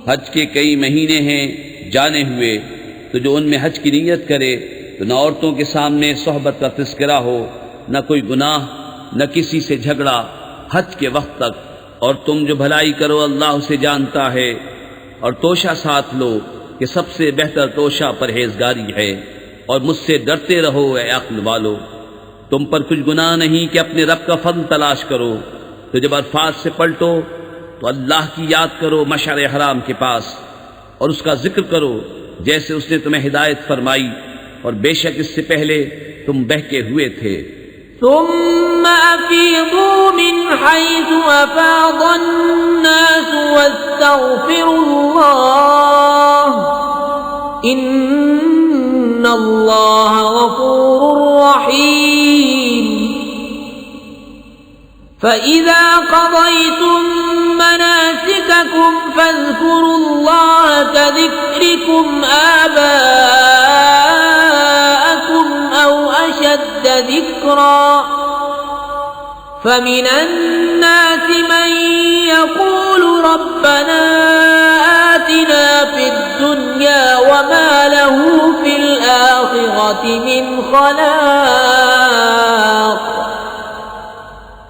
हज के कई महीने हैं जाने हुए, तो जो उनमें हज की नीयत करे तो न औरतों के सामने सोहबत का तस्करा हो, न कोई गुनाह, न किसी से झगड़ा हज के वक्त तक। और तुम जो भलाई करो अल्लाह उसे जानता है। और तोशा साथ लो कि सबसे बेहतर तोशा परहेजगारी है। और मुझसे डरते रहो ए अक्ल वालो, तुम पर कुछ गुनाह नहीं कि अपने रब का फज़ल तलाश करो। तो जब अरफात से पलटो तो अल्लाह की याद करो मशअर हराम के पास, और उसका जिक्र करो जैसे उसने तुम्हें हिदायत फरमाई, और बेशक इससे पहले तुम बहके हुए थे। सुम्मा अफ़ीदू मिन हैसु अफ़ादन्नास वस्तग़फिरुल्लाह इन्नल्लाह गफ़ूरुर रहीम। फ़इज़ा क़ज़य्तुम मनासिककुम फ़ज़्कुरुल्लाह कज़िक्रिकुम आबाअकुम औ अशद्द ज़िक्रा। फमिन अन्नास मन यक़ूलु रब्बना आतिना फ़िद्दुन्या वमा लहु फ़िल आख़िरति मिन ख़लाक़।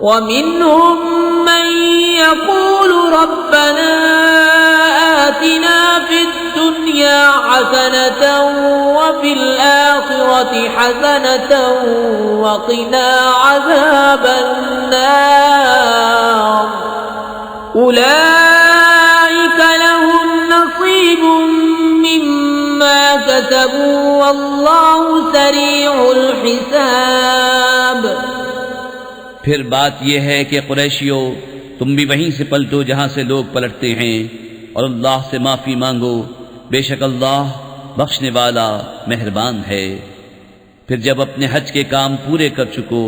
वमिनहुम मन यक़ूलु रब्बना आतिना फ़िद्दुन्या हसनतन वफ़िल आख़िरति हसनतन वक़िना अज़ाबन्नार। उलाइक लहुम नसीबुम मिम्मा कसबू वल्लाहु सरीउल हिसाब। फिर बात यह है कि कुरैशियों, तुम भी वहीं से पलटो जहां से लोग पलटते हैं, और अल्लाह से माफ़ी मांगो, बेशक अल्लाह बख्शने वाला मेहरबान है। फिर जब अपने हज के काम पूरे कर चुको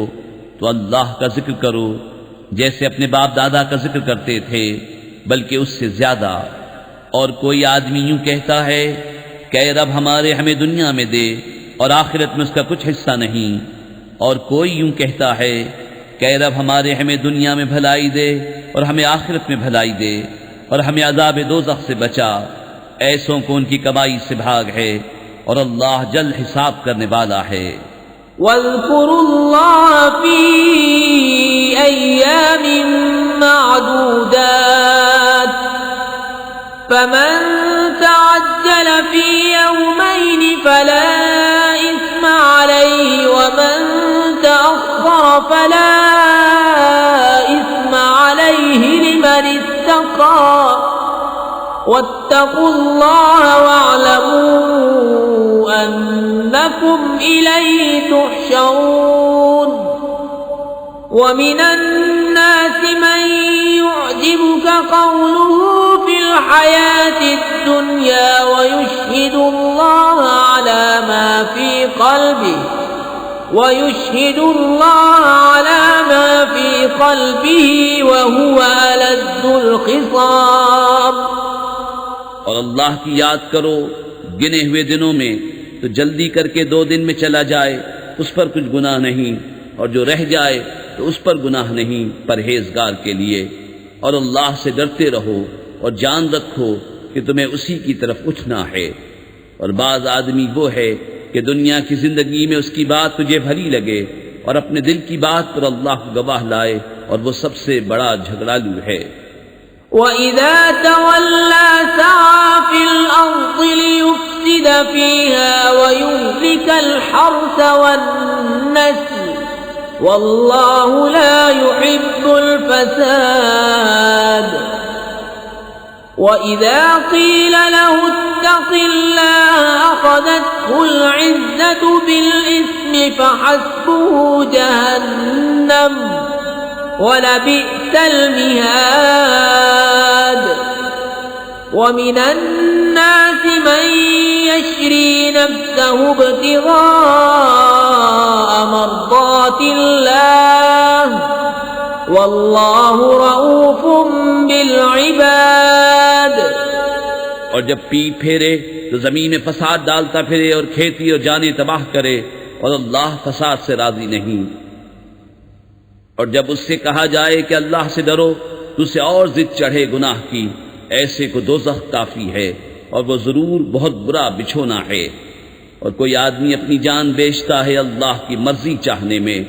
तो अल्लाह का जिक्र करो जैसे अपने बाप दादा का जिक्र करते थे, बल्कि उससे ज्यादा। और कोई आदमी यूं कहता है कि रब हमारे हमें दुनिया में दे और आखिरत में उसका कुछ हिस्सा नहीं, और कोई यूं कहता है कि रब हमारे हमें दुनिया में भलाई दे और हमें आखिरत में भलाई दे, और हमें अज़ाब दोज़ख से बचा। ऐसों को उनकी कमाई से भाग है, और अल्लाह जल्द हिसाब करने वाला है। वज़्कुरुल्लाह फ़ी अय्यामिन मअदूदात फमन तअज्जल फ़ी यौमैन फला इस्मा अलैहि वमन तअख़्ख़र फला इस्मा अलैहि लिमन इत्तक़ा वत्तक़ुल्लाह वअलमू अन्नकुम इलैहि तुहशरून। वमिनन नासि मन युअजिबुका क़ौलुहु फ़िल हयातिद दुन्या वयुश्हिदुल्लाह अला मा फ़ी क़ल्बिहि वयुशहिदुल्लाह अला मा फी क़ल्बिही वहुव अलद्दुल ख़िसाम। और अल्लाह की याद करो गिने हुए दिनों में, तो जल्दी करके 2 दिन में चला जाए, उस पर कुछ गुनाह नहीं, और जो रह जाए तो उस पर गुनाह नहीं, परहेजगार के लिए। और अल्लाह से डरते रहो और जान रखो कि तुम्हें उसी की तरफ उठना है। और बाज आदमी वो है कि दुनिया की जिंदगी में उसकी बात तुझे भली लगे और अपने दिल की बात पर अल्लाह को गवाह लाए, और वो सबसे बड़ा झगड़ालू है। वइज़ा तवल्ला सआ फिल अर्ज़ि लियुफ़्सिद फ़ीहा वयुहलिकल हर्स वन्नस्ल वल्लाहु ला युहिब्बुल फ़साद। वइज़ा क़ील लहु इत्तक़िल्लाह अख़ज़तहुल इज़्ज़तु बिल इस्मि फ़हस्बुहु जहन्नम वलबिअसल मिहाद। वमिनन नासि मन यशरी नफ्सहु इब्तिग़ाअ मर्ज़ातिल्लाह वल्लाहु रऊफ़ुम बिल इबाद। और जब पीठ फेरे तो जमीन में फसाद डालता फिरे और खेती और जाने तबाह करे, और अल्लाह फसाद से राजी नहीं। और जब उससे कहा जाए कि अल्लाह से डरो तो उसे और जिद चढ़े गुनाह की, ऐसे को दोज़ख काफी है, और वो जरूर बहुत बुरा बिछोना है। और कोई आदमी अपनी जान बेचता है अल्लाह की मर्जी चाहने में,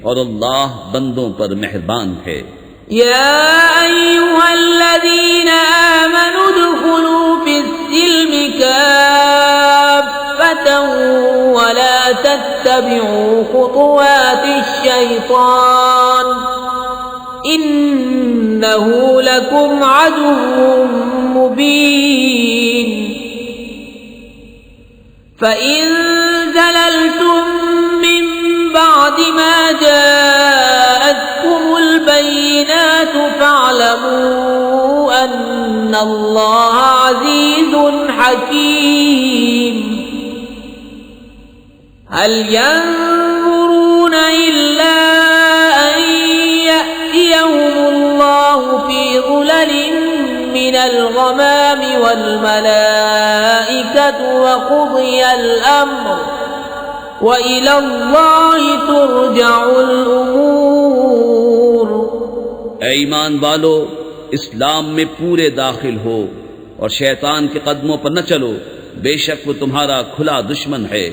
और अल्लाह बंदों पर मेहरबान है। या अय्युहल्लज़ीना आमनू उदखुलू फिस्सिल्मि काफ़्फ़तन वला तत्तबिऊ खुतुवातिश शैतान इन्नहु लकुम अदुव्वुम मुबीन। फ़इन ज़ललतुम मिन बाद मा जाअतकुमुल बय्यिनातु फ़अलमू अन्नल्लाह अज़ीज़ुन हकीम। हल यंज़ुरून इल्ला अन यअतियहुमुल्लाहु फ़ी ज़ुललिन मिनल ग़मामि वल मलाइकतु वक़ुज़ियल अम्र व इलल्लाहि तुरजउल उमूर। ऐ ईमान वालो, इस्लाम में पूरे दाखिल हो और शैतान के कदमों पर न चलो, बेशक वो तुम्हारा खुला दुश्मन है।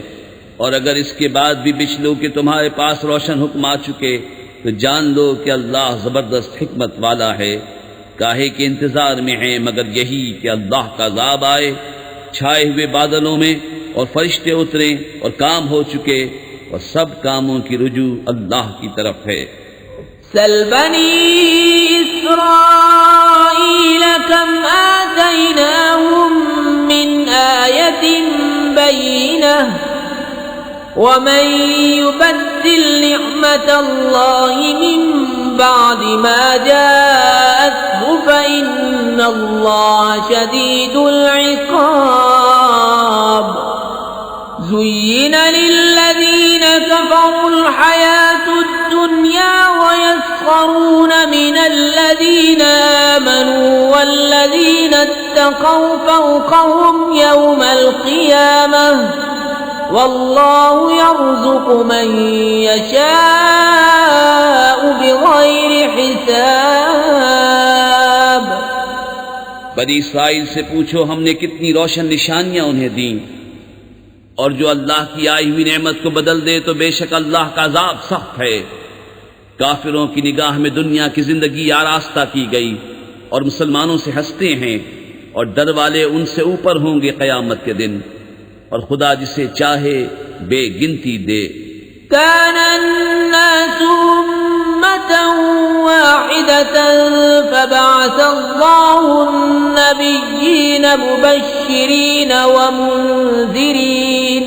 और अगर इसके बाद भी बिचलो कि तुम्हारे पास रोशन हुक्म आ चुके, तो जान लो कि अल्लाह जबरदस्त हिकमत वाला है। काहे के इंतजार में हैं मगर यही कि अल्लाह का अज़ाब आए छाए हुए बादलों में, और फरिश्ते उतरे और काम हो चुके, और सब कामों की रुजू अल्लाह की तरफ है। सल बनी इस्राईल कम आतैनाहुम मिन आयतिन बय्यिनह वमन युबद्दिल निअमतल्लाहि मिन बादि मा जाअतहु फ़इन्नल्लाह शदीदुल इक़ाब। ज़ुय्यिन लिल्लज़ीन कफ़रुल हयातुद दुन्या वयस्ख़रून मिनल्लज़ीन आमनू वल्लज़ीन इत्तक़व फ़ौक़हुम यौमल क़ियामह वल्लाहु यर्ज़ुक़ु मन यशाअु बिग़ैरि हिसाब। बनी इस्राइल से पूछो हमने कितनी रोशन निशानियां उन्हें दी, और जो अल्लाह की आई हुई नेमत को बदल दे तो बेशक अल्लाह का अज़ाब सख्त है। काफिरों की निगाह में दुनिया की जिंदगी आरास्ता की गई, और मुसलमानों से हंसते हैं, और डर वाले उनसे ऊपर होंगे क़यामत के दिन, और खुदा जिसे चाहे बेगिनती दे। कानन्नासु उम्मतन वाहिदतन फबअसल्लाहु अन्नबिय्यीन मुबश्शिरीन व मुन्ज़िरीन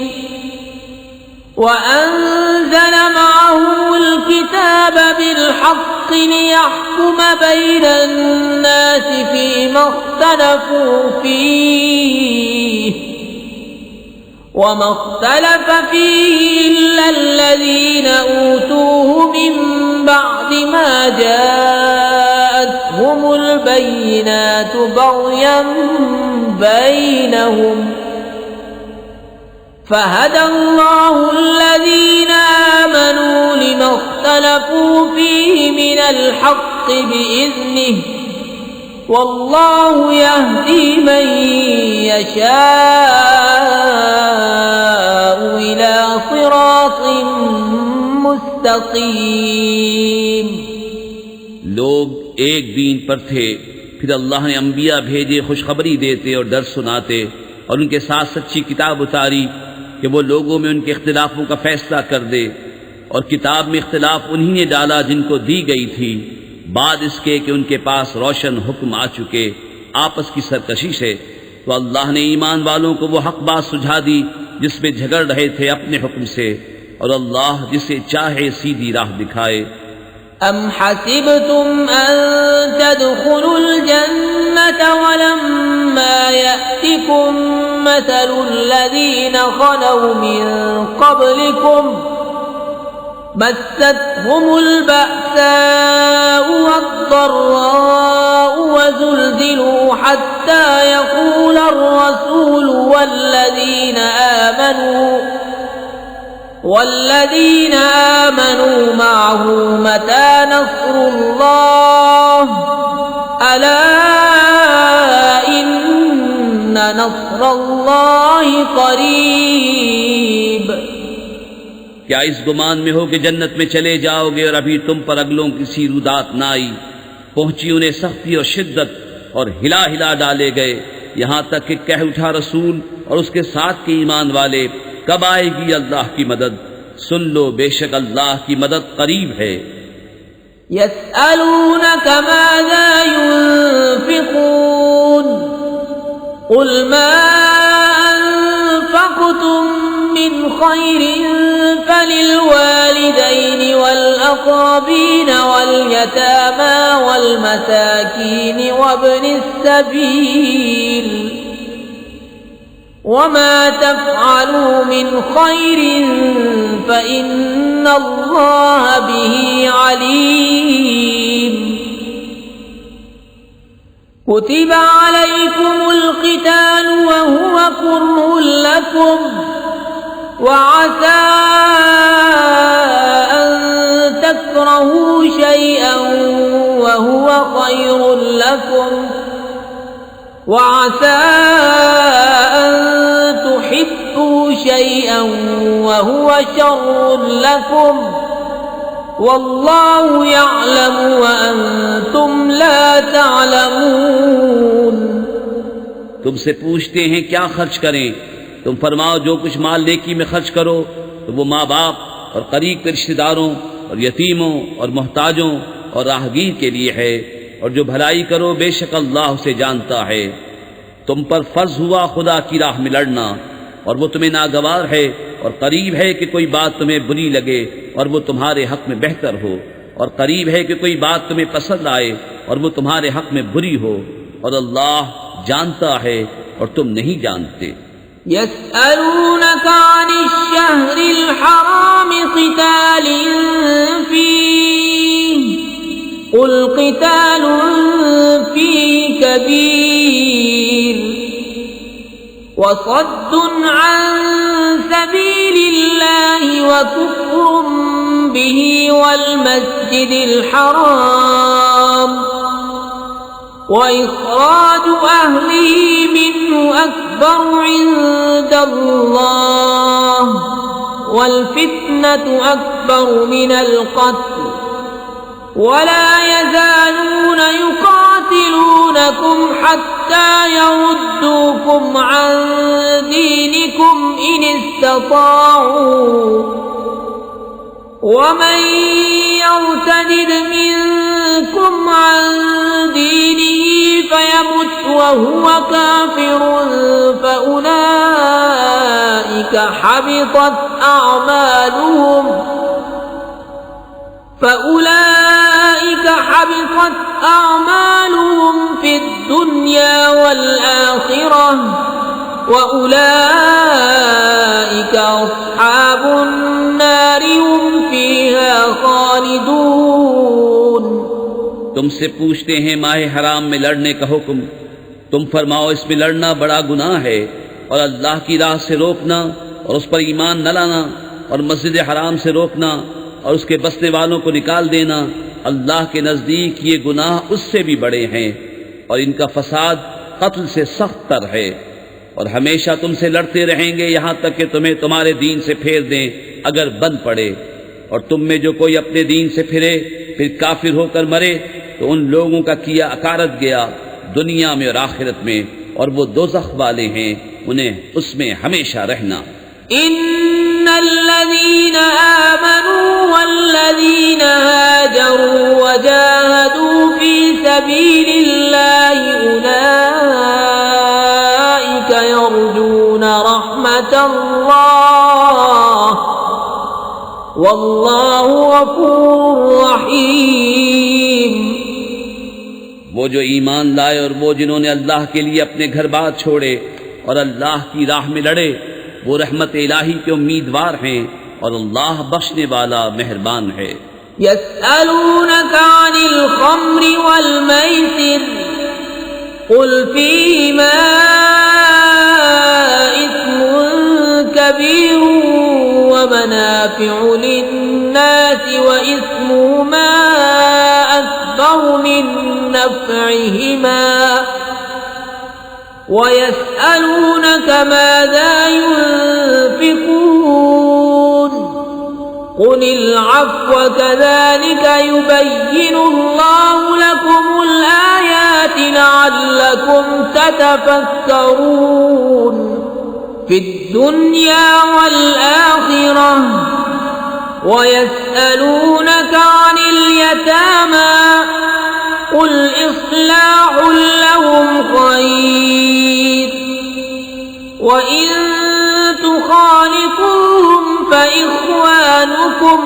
वअन्ज़ल मअहुमुल किताब बिलहक़्क़ि लियहकुम बैनन्नासि फ़ीमा इख्तलफ़ू फ़ीह وما اختلف فيه إلا الذين أوتوه من بعد ما جاءتهم البينات بغيا بينهم فهدى الله الذين آمنوا لما اختلفوا فيه من الحق بإذنه والله يهدي من يشاء إلى صراط मुस्तकीम। लोग एक दीन पर थे, फिर अल्लाह ने अंबिया भेजे खुशखबरी देते और डर सुनाते, और उनके साथ सच्ची किताब उतारी कि वो लोगों में उनके इख्तिलाफों का फैसला कर दे। और किताब में इख्तिलाफ उन्हीं ने डाला जिनको दी गई थी, बाद इसके कि उनके पास रोशन हुक्म आ चुके आपस की सरकशी से। तो अल्लाह ने ईमान वालों को वो हक बात सुझा दी जिसमें झगड़ रहे थे अपने हुक्म से, और अल्लाह जिसे चाहे सीधी राह दिखाए। अम हसिबतुम अन तदखुलुल जन्नत वलम्मा यअतिकुम मसलुल लज़ीना खलौ मिन क़ब्लिकुम मस्सतहुमुल बअसाउ वद्दर्राउ वज़ुल्ज़िलू हत्ता यक़ूलर रसूलु والذين آمنوا معه متى نصر الله ألا إن نصر الله قريب। क्या इस गुमान में हो कि जन्नत में चले जाओगे और अभी तुम पर अगलों की सी रुदात न आई, पहुंची उन्हें सख्ती और शिद्दत और हिला हिला डाले गए, यहाँ तक कि कह उठा रसूल और उसके साथ के ईमान वाले, कब आएगी अल्लाह की मदद? सुन लो, बेशक अल्लाह की मदद करीब है। यस्अलूनक माज़ा युन्फिक़ून क़ुल मा अन्फ़क़्तुम मिन ख़ैरिन फलिलवालिदैन वल्अक़रबीन वल्यतामा वल्मसाकीन वब्निस सबील वमा तफ़अलू मिन ख़ैरिन फ़इन्नल्लाह बिही अलीम। कुतिबा अलैकुमुल क़ितालु वहुव कुर्हुन लकुम वअसा अन तकरहू शैअन वहुव ख़ैरुन लकुम वअसा अन तुहिब्बू शैअन वहुव शर्रुन लकुम वल्लाहु यअलमु व अंतुम ला तअलमून। तुमसे पूछते हैं क्या खर्च करें, तुम फरमाओ जो कुछ माल नेकी में खर्च करो तो वो माँ बाप और करीब के रिश्तेदारों और यतीमों और मोहताजों और राहगीर के लिए है, और जो भलाई करो बेशक अल्लाह उसे जानता है। तुम पर फर्ज हुआ खुदा की राह में लड़ना, और वो तुम्हें नागवार है और करीब है कि कोई बात तुम्हें बुरी लगे और वो तुम्हारे हक में बेहतर हो, और करीब है कि कोई बात तुम्हें पसंद आए और वो तुम्हारे हक में बुरी हो, और अल्लाह जानता है और तुम नहीं जानते। यस्अलूनका अनिश-शहरिल हराम क़ितालिन फ़ीहि क़ुल क़ितालुन फ़ीहि कबीर वसद्दुन अन सबीलिल्लाहि व कुफ़्रुन बिही वल मस्जिदिल हराम व इख़राजु अहलिही मिन्हु अकबर इंदल्लाह वल फित्नतु अकबर मिनल क़त्ल वला यज़ालून युक़ातिलूनकुम हत्ता यरुद्दूकुम अन दीनिकुम इन इस्तताअू वमन यर्तदिद मिनकुम अन दीनिही फयमुत वहुव काफ़िरुन फउलाइका हबितत अअमालुहुम फिद दुनिया वल आखिरह वउलाइक अस्हाबुन नारि हुम फीहा खालिदून। तुमसे पूछते हैं माह हराम में लड़ने का हुक्म, तुम फरमाओ इसमें लड़ना बड़ा गुनाह है, और अल्लाह की राह से रोकना और उस पर ईमान न लाना, और मस्जिद हराम से रोकना और उसके बसने वालों को निकाल देना, अल्लाह के नज़दीक ये गुनाह उससे भी बड़े हैं, और इनका फसाद कत्ल से सख्त तर है। और हमेशा तुमसे लड़ते रहेंगे यहाँ तक कि तुम्हें तुम्हारे दीन से फेर दें अगर बन पड़े। और तुम में जो कोई अपने दीन से फिरे फिर काफिर होकर मरे तो उन लोगों का किया अकारत गया दुनिया में और आखिरत में, और वो दोज़ख वाले हैं, उन्हें उसमें हमेशा रहना। इन्नल्लज़ीना आमनू वल्लज़ीना हाजरू वजाहदू फी सबीलिल्लाहि उलाइक यरजूना रहमतल्लाह वल्लाहु गफूरुर रहीम। वो जो ईमान लाए और वो जिन्होंने अल्लाह के लिए अपने घर बार छोड़े और अल्लाह की राह में लड़े, वो रहमत इलाही के उम्मीदवार हैं, और अल्लाह बख्शने वाला मेहरबान है। यस्अलूनका अनिल खम्रि वल मैसिर कुल फीहिमा इस्मुन कबीरुन व मनाफिउ लिन्नासि व इस्मुहुमा अक्बरु मिन नफ़इहिमा वयस्अलूनक माज़ा युन्फ़िक़ून क़ुलिल अफ़्व कज़ालिक युबय्यिनुल्लाहु लकुमुल आयाति लअल्लकुम ततफ़क्करून फ़िद्दुन्या वल आख़िरह वयस्अलूनक अनिल यतामा कुल इस्लाहुल लहुम खैर व इन तुखालितूहुम फइख्वानुकुम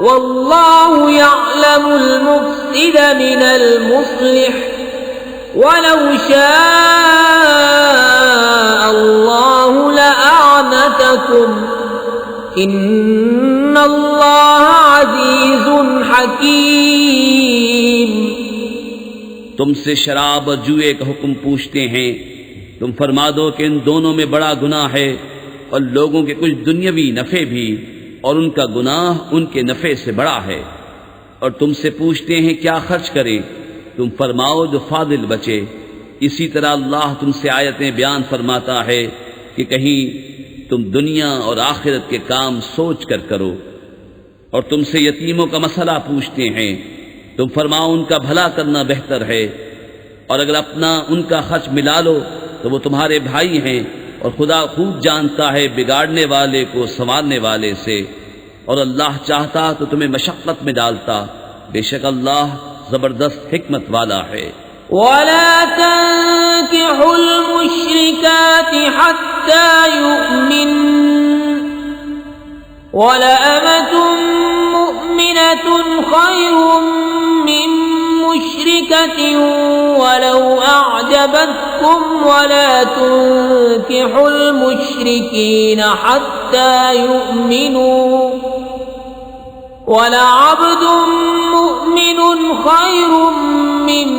वल्लाहु यअलमुल मुफ़्सिद मिनल मुस्लिह वलौ शाअल्लाहु लअअनतकुम इन्नल्लाह अज़ीज़ुन हकीम। तुमसे शराब और जुए का हुक्म पूछते हैं, तुम फरमा दो कि इन दोनों में बड़ा गुनाह है, और लोगों के कुछ दुनियावी नफ़े भी, और उनका गुनाह उनके नफ़े से बड़ा है। और तुमसे पूछते हैं क्या खर्च करें, तुम फरमाओ जो फादिल बचे। इसी तरह अल्लाह तुमसे आयतें बयान फरमाता है कि कहीं तुम दुनिया और आखिरत के काम सोच कर करो। और तुमसे यतीमों का मसला पूछते हैं, तुम फरमाओ उनका भला करना बेहतर है, और अगर अपना उनका खर्च मिला लो तो वो तुम्हारे भाई हैं, और खुदा खूब जानता है बिगाड़ने वाले को संवारने वाले से, और अल्लाह चाहता तो तुम्हें मशक्क़त में डालता, बेशक अल्लाह जबरदस्त हिकमत वाला है। वला तंकिहुल मुश्रिकाति हत्ता युमिन वला अमतुम मुमिनतुन खैरुम मिन मुश्रिकतिन वलौ अअजबतकुम वला तंकिहुल मुश्रिकीन हत्ता युमिनू वलअब्दुम मुमिनुन खैरुम मिन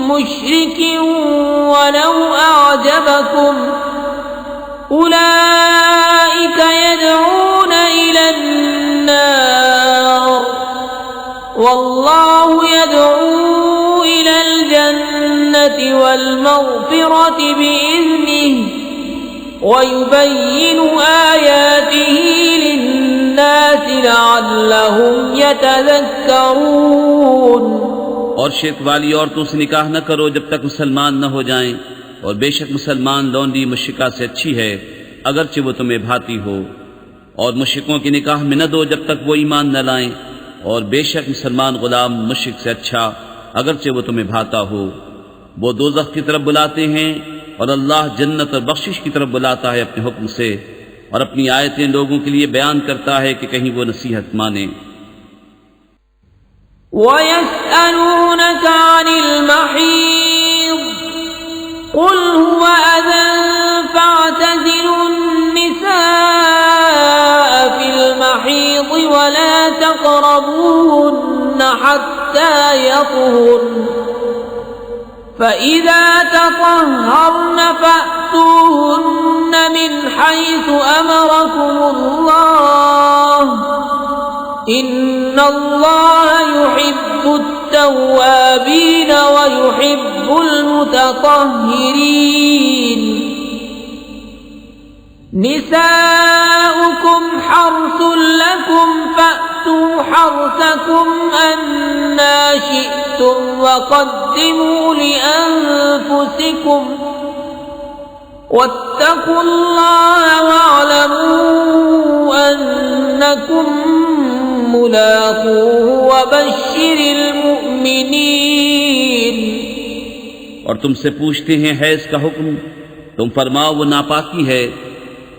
मुश्रिकिन वलौ अअजबकुम उलाइक यदऊन इलन नार वल्लाहु यदऊ इलल जन्नति वल मग़फ़िरति बिइज़्निहि वयुबय्यिनु आयातिहि लिन्नासि लअल्लहुम यतज़क्करून। और शिर्क वाली औरतों से निकाह न करो जब तक मुसलमान न हो जाएं, और बेशक मुसलमान लौंडी मुश्रिका से अच्छी है अगरचे वो तुम्हें भाती हो। और मुश्रिकों की निकाह में न दो जब तक वो ईमान न लाएं, और बेशक मुसलमान गुलाम मुश्रिक से अच्छा अगरचे वो तुम्हें भाता हो। वो दोज़ख की तरफ बुलाते हैं, और अल्लाह जन्नत और बख्शिश की तरफ बुलाता है अपने हुक्म से, और अपनी आयतें लोगों के लिए बयान करता है कि कहीं वो नसीहत माने। वयस्अलूनका अनिल महीज़ कुल हुवा अज़न فاعتزلوا النساء في المحيض ولا تقربوهن حتى يطهرن فإذا تطهرن فأتوهن من حيث أمركم الله إن الله يحب التوابين ويحب المتطهرين نساؤكم حرث لكم فأتوا حرثكم أنى شئتم وقدموا لأنفسكم واتقوا الله واعلموا أنكم ملاقوه وبشر المؤمنين। और तुमसे पूछते हैं हैज का हुक्म, तुम फरमाओ वो नापाकी है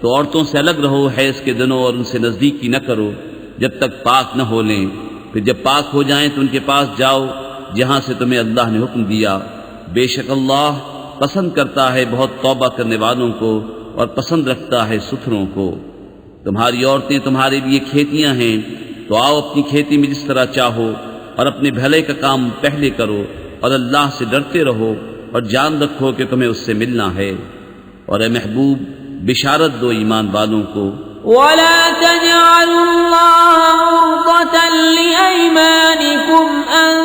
तो औरतों से अलग रहो हैज के दिनों और उनसे नजदीकी न करो जब तक पाक न हो लें। फिर जब पाक हो जाएं तो उनके पास जाओ जहां से तुम्हें अल्लाह ने हुक्म दिया। बेशक अल्लाह पसंद करता है बहुत तौबा करने वालों को और पसंद रखता है सुथरों को। तुम्हारी औरतें तुम्हारे लिए खेतियां हैं तो आओ अपनी खेती में जिस तरह चाहो और अपने भले का काम पहले करो और अल्लाह से डरते रहो और जान रखो कि तुम्हें उससे मिलना है। और ए महबूब बिशारत दो ईमान वालों को वला तजअलुल्लाह उर्दतन लिअयमानिकुम अन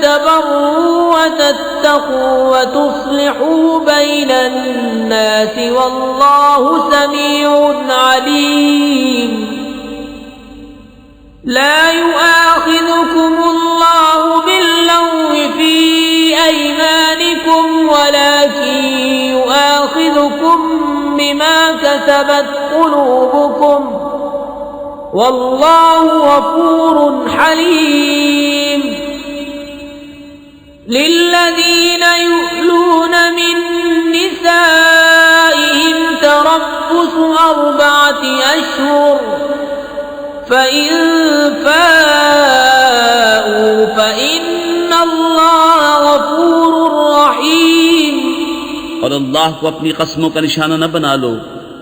तबर्रू व तत्तकू व तुस्लिहू बैनन नास वल्लाहु समीउन अलीम। ला युआखिजुकुमुल्लाहु बिल्लग़्वी फी अयमानिकुम वलाकिन युआखिजुकुम बिमा कसबत कुलूबुकुम वल्लाहु गफूरुन हलीम। लिल्लज़ीन युअलून मिन निसाइहिम तरब्बुसु अर्बअति अश्हुर फ़इन फ़ाऊ फ़इन्नल्लाह गफूरुर रहीम। और अल्लाह को अपनी कस्मों का निशाना न बना लो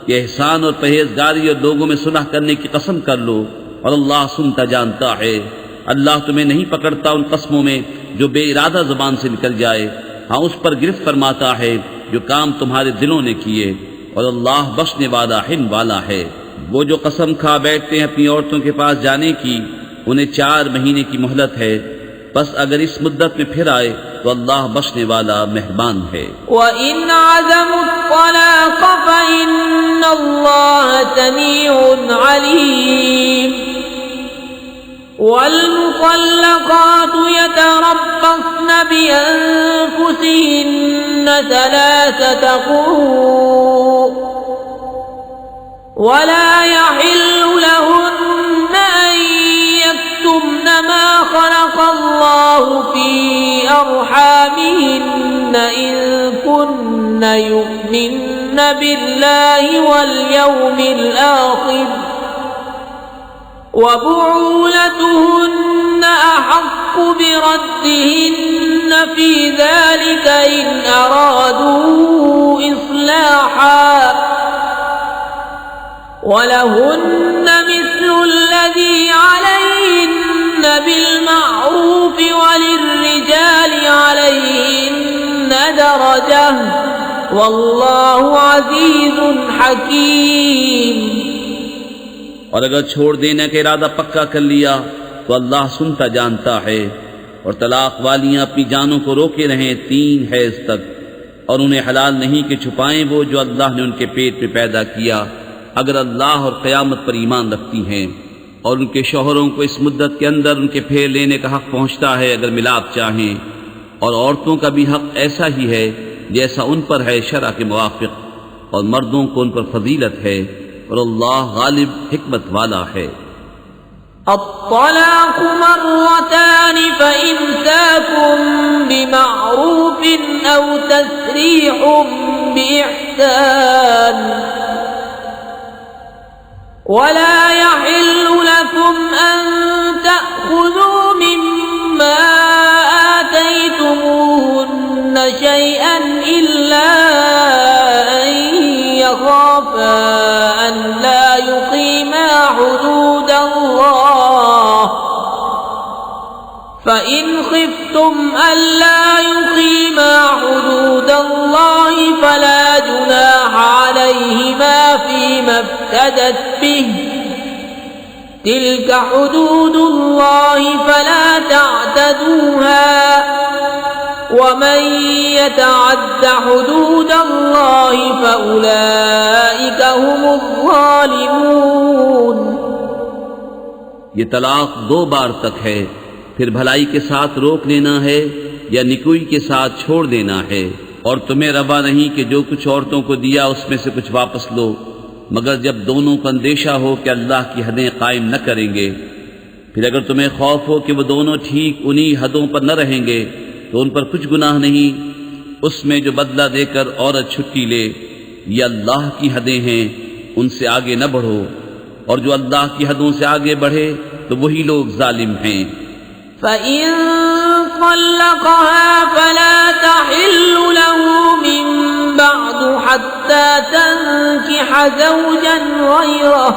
कि एहसान और परहेजगारी और लोगों में सुलह करने की कसम कर लो और अल्लाह सुनता जानता है। अल्लाह तुम्हें नहीं पकड़ता उन कस्मों में जो बेइरादा जुबान से निकल जाए, हाँ उस पर गिरफ्त फरमाता है जो काम तुम्हारे दिलों ने किए और अल्लाह बख्शने वाला हिल्म वाला है। वो जो कसम खा बैठते हैं अपनी औरतों के पास जाने की उन्हें 4 महीने की मोहलत है, बस अगर इस मुद्दत में फिर आए तो अल्लाह बख्शने वाला मेहरबान है। वइन अज़मुत-तलाक़ फ़इन्नल्लाह समीउन अलीम। वल-मुतल्लक़ातु यतरब्बस्न बिअन्फुसिहिन्न 3 क़ुरू वला यहिल्लु लहुन्न अन यक्तुमन मा ख़लक़ल्लाहु फ़ी अर्हामिहिन्न इन कुन्न यु'मिन्न बिल्लाहि वल यौमिल आखिर वबुऊलतुहुन्न अहक्कु बिरद्दिहिन्न फ़ी ज़ालिक इन अरादू इस्लाहा वलहुन्न मिस्लु الذي عليهن بالمعروف وللرجال عليهن درجة والله عزيز حكيم। और अगर छोड़ देने का इरादा पक्का कर लिया तो अल्लाह सुनता जानता है। और तलाक वालियां अपनी जानों को रोके रहें 3 हैज तक और उन्हें हलाल नहीं कि छुपाएं वो जो अल्लाह ने उनके पेट में पैदा किया, अगर अल्लाह और क़यामत पर ईमान रखती हैं। और उनके शौहरों को इस मुद्दत के अंदर उनके फेर लेने का हक पहुंचता है अगर मिलाप चाहें। और औरतों का भी हक ऐसा ही है जैसा उन पर है शरअ के मुवाफ़िक़, और मर्दों को उन पर फजीलत है और अल्लाह गालिब हिकमत वाला है। अत्तलाक़ मर्रतान फ़इम्साकुम बिमअरूफ़िन औ तस्रीहुम बिइहसान वला यहिल्लु लकुम अन तअख़ुज़ू मिम्मा आतैतुमूहुन्न शैअन इल्ला अन فإن خفتم ألا يقيما حدود الله فلا جناح عليهما فيما افتدت به تلك حدود الله فلا تعتدوها ومن يتعد حدود الله فأولئك هم الظالمون। ये तलाक 2 बार तक है, फिर भलाई के साथ रोक लेना है या निकुई के साथ छोड़ देना है। और तुम्हें रवा नहीं कि जो कुछ औरतों को दिया उसमें से कुछ वापस लो, मगर जब दोनों को अंदेशा हो कि अल्लाह की हदें कायम न करेंगे। फिर अगर तुम्हें खौफ हो कि वो दोनों ठीक उन्हीं हदों पर न रहेंगे तो उन पर कुछ गुनाह नहीं उसमें जो बदला देकर औरत छुट्टी ले। ये अल्लाह की हदें हैं, उनसे आगे न बढ़ो, और जो अल्लाह की हदों से आगे बढ़े तो वही लोग जालिम हैं। فإن طلقها فلا تحل له من بعد حتى تنكح زوجا غيره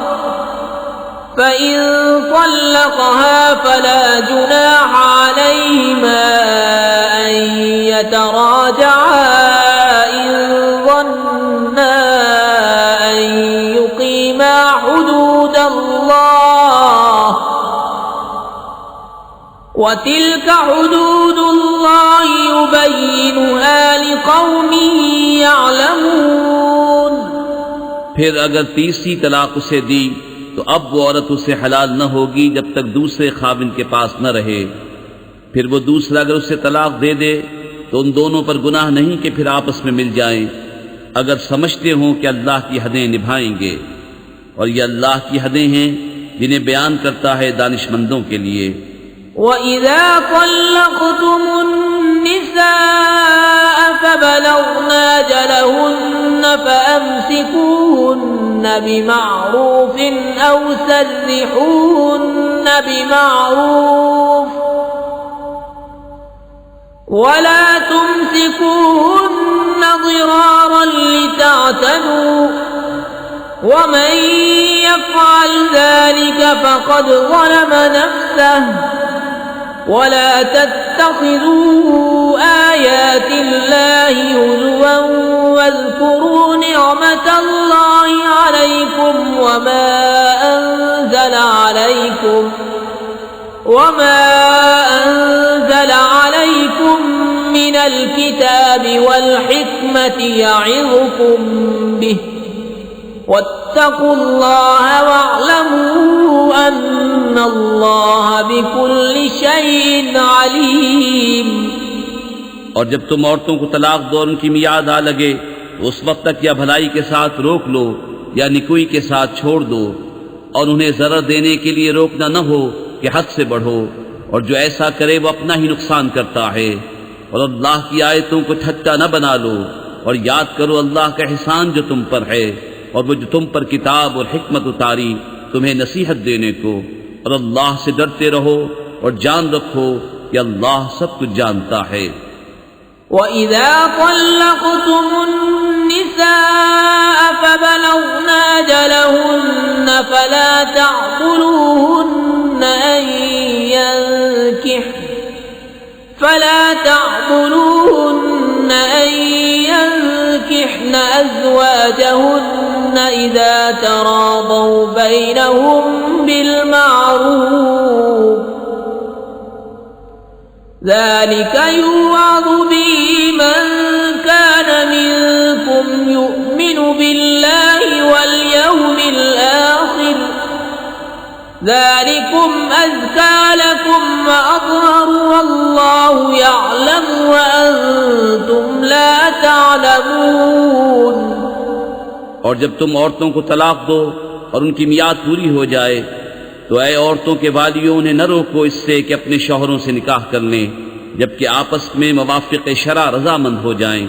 فإن طلقها فلا جناح عليهما أن يتراجعا إن ظنا أن يقيما حدود الله وتلك حدود الله يبينها لقوم يعلمون। फिर अगर तीसरी तलाक उसे दी तो अब वो औरत उसे हलाल न होगी जब तक दूसरे खाविन के पास न रहे। फिर वो दूसरा अगर उसे तलाक दे दे तो उन दोनों पर गुनाह नहीं कि फिर आपस में मिल जाएं, अगर समझते हों कि अल्लाह की हदें निभाएंगे। और ये अल्लाह की हदें हैं जिन्हें बयान करता है दानिशमंदों के लिए। وَإِذَا طَلَّقْتُمُ النِّسَاءَ فَبَلَغْنَ أَجَلَهُنَّ فَأَمْسِكُوهُنَّ بِمَعْرُوفٍ أَوْ سَرِّحُوهُنَّ بِمَعْرُوفٍ وَلَا تُمْسِكُوهُنَّ ضِرَارًا لِتَعْتَدُوا وَمَن يَفْعَلْ ذَلِكَ فَقَدْ ظَلَمَ نَفْسَهُ ولا تتخذوا آيات الله هزوا واذكروا نعمة الله عليكم وما أنزل عليكم من الكتاب والحكمة يعظكم به واتقوا الله واعلموا أن الله بكل شيء عليم। और जब तुम औरतों को तलाक दो और उनकी मियाद आ लगे तो उस वक्त तक या भलाई के साथ रोक लो या निकुई के साथ छोड़ दो, और उन्हें ज़रर देने के लिए रोकना न हो कि हद से बढ़ो, और जो ऐसा करे वो अपना ही नुकसान करता है। और अल्लाह की आयतों को ठट्टा न बना लो, और याद करो अल्लाह का एहसान जो तुम पर है, और वो जो तुम पर किताब और हिकमत उतारी तुम्हें नसीहत देने को। और अल्लाह से डरते रहो और जान रखो कि अल्लाह सब कुछ जानता है। وَإِذَا طَلَّقْتُمُ النِّسَاءَ فَبَلَغْنَ أَجَلَهُنَّ فَلَا تَعْضُلُوهُنَّ أَن يَنكِحْنَ أَزْوَاجَهُنَّ إِذَا تَرَاضَوْا بَيْنَهُم بِالْمَعْرُوفِ ذلك يوعظ به من كان منكم يؤمن بالله واليوم الآخر ذلكم أزكى لكم وأطهر والله يعلم وأنتم لا تعلمون। और जब तुम औरतों को तलाक दो और उनकी मियाद पूरी हो जाए तो ऐ औरतों के वालियों उन्हें न रोको इससे कि अपने शौहरों से निकाह कर लें जबकि आपस में मवाफ़िक़ शरा रज़ामंद हो जाएं।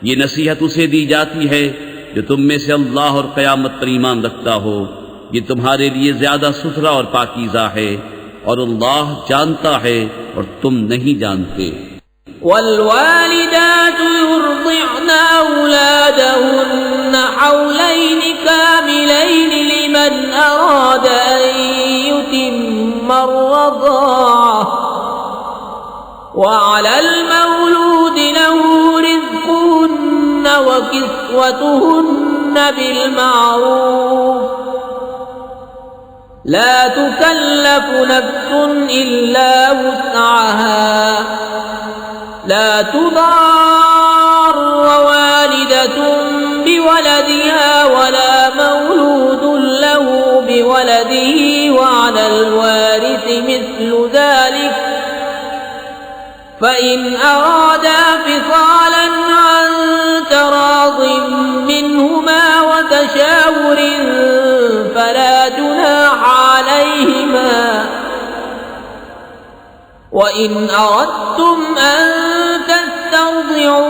ये नसीहत उसे दी जाती है जो तुम में से अल्लाह और क़यामत पर ईमान रखता हो। ये तुम्हारे लिए ज़्यादा सुथरा और पाकीज़ा है, और अल्लाह जानता है और तुम नहीं जानते। والوالدات يرضعن أولادهن حولين كاملين لمن أراد أن يتم الرضاعة वअलल मौलूद लहू रिज़्क़ुहुन्न व किस्वतुहुन्न बिल मारूफ ला तुकल्लफु नफ्सुन इल्ला वुस्अहा ला तुदार्र वालिदतुन बिवलदिहा वला मौलूदुन लहू बिवलदिही वअलल वारिसि मिस्लु ज़ालिक फ़इन अरादा फ़िसालन अन तराज़िन मिन्हुमा व तशावुरिन फ़ला जुनाह अलैहिमा वइन अरदतुम अन तस्तरदिऊ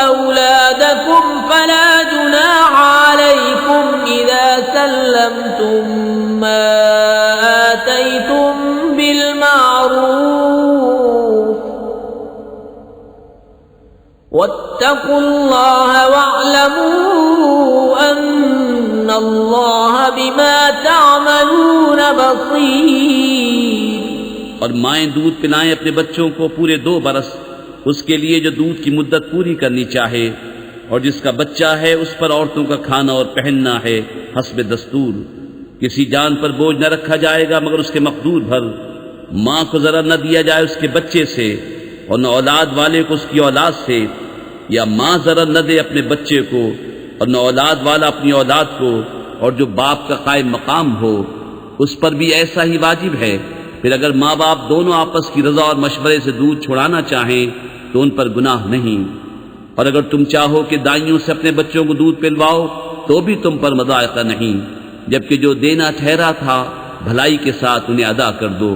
औलादकुम फ़ला जुनाह अलैकुम इज़ा सल्लमतुम मा आतैतुम बिल मारूफ वत्तकुल्लाह वअलमू अन्नल्लाह बिमा तअमलून बसीर। और माएँ दूध पिलाएं अपने बच्चों को पूरे 2 बरस उसके लिए जो दूध की मुद्दत पूरी करनी चाहे, और जिसका बच्चा है उस पर औरतों का खाना और पहनना है हस्ब दस्तूर। किसी जान पर बोझ न रखा जाएगा मगर उसके मकदूर भर। माँ को जरा न दिया जाए उसके बच्चे से और न औलाद वाले को उसकी औलाद से, या माँ जरा न दे अपने बच्चे को और न औलाद वाला अपनी औलाद को, और जो बाप का कायम मकाम हो उस पर भी ऐसा ही वाजिब है। फिर अगर माँ बाप दोनों आपस की रजा और मशवरे से दूध छुड़ाना चाहें तो उन पर गुनाह नहीं। और अगर तुम चाहो कि दाइयों से अपने बच्चों को दूध पिलवाओ तो भी तुम पर मज़ायक़ा नहीं, जबकि जो देना ठहरा था भलाई के साथ उन्हें अदा कर दो।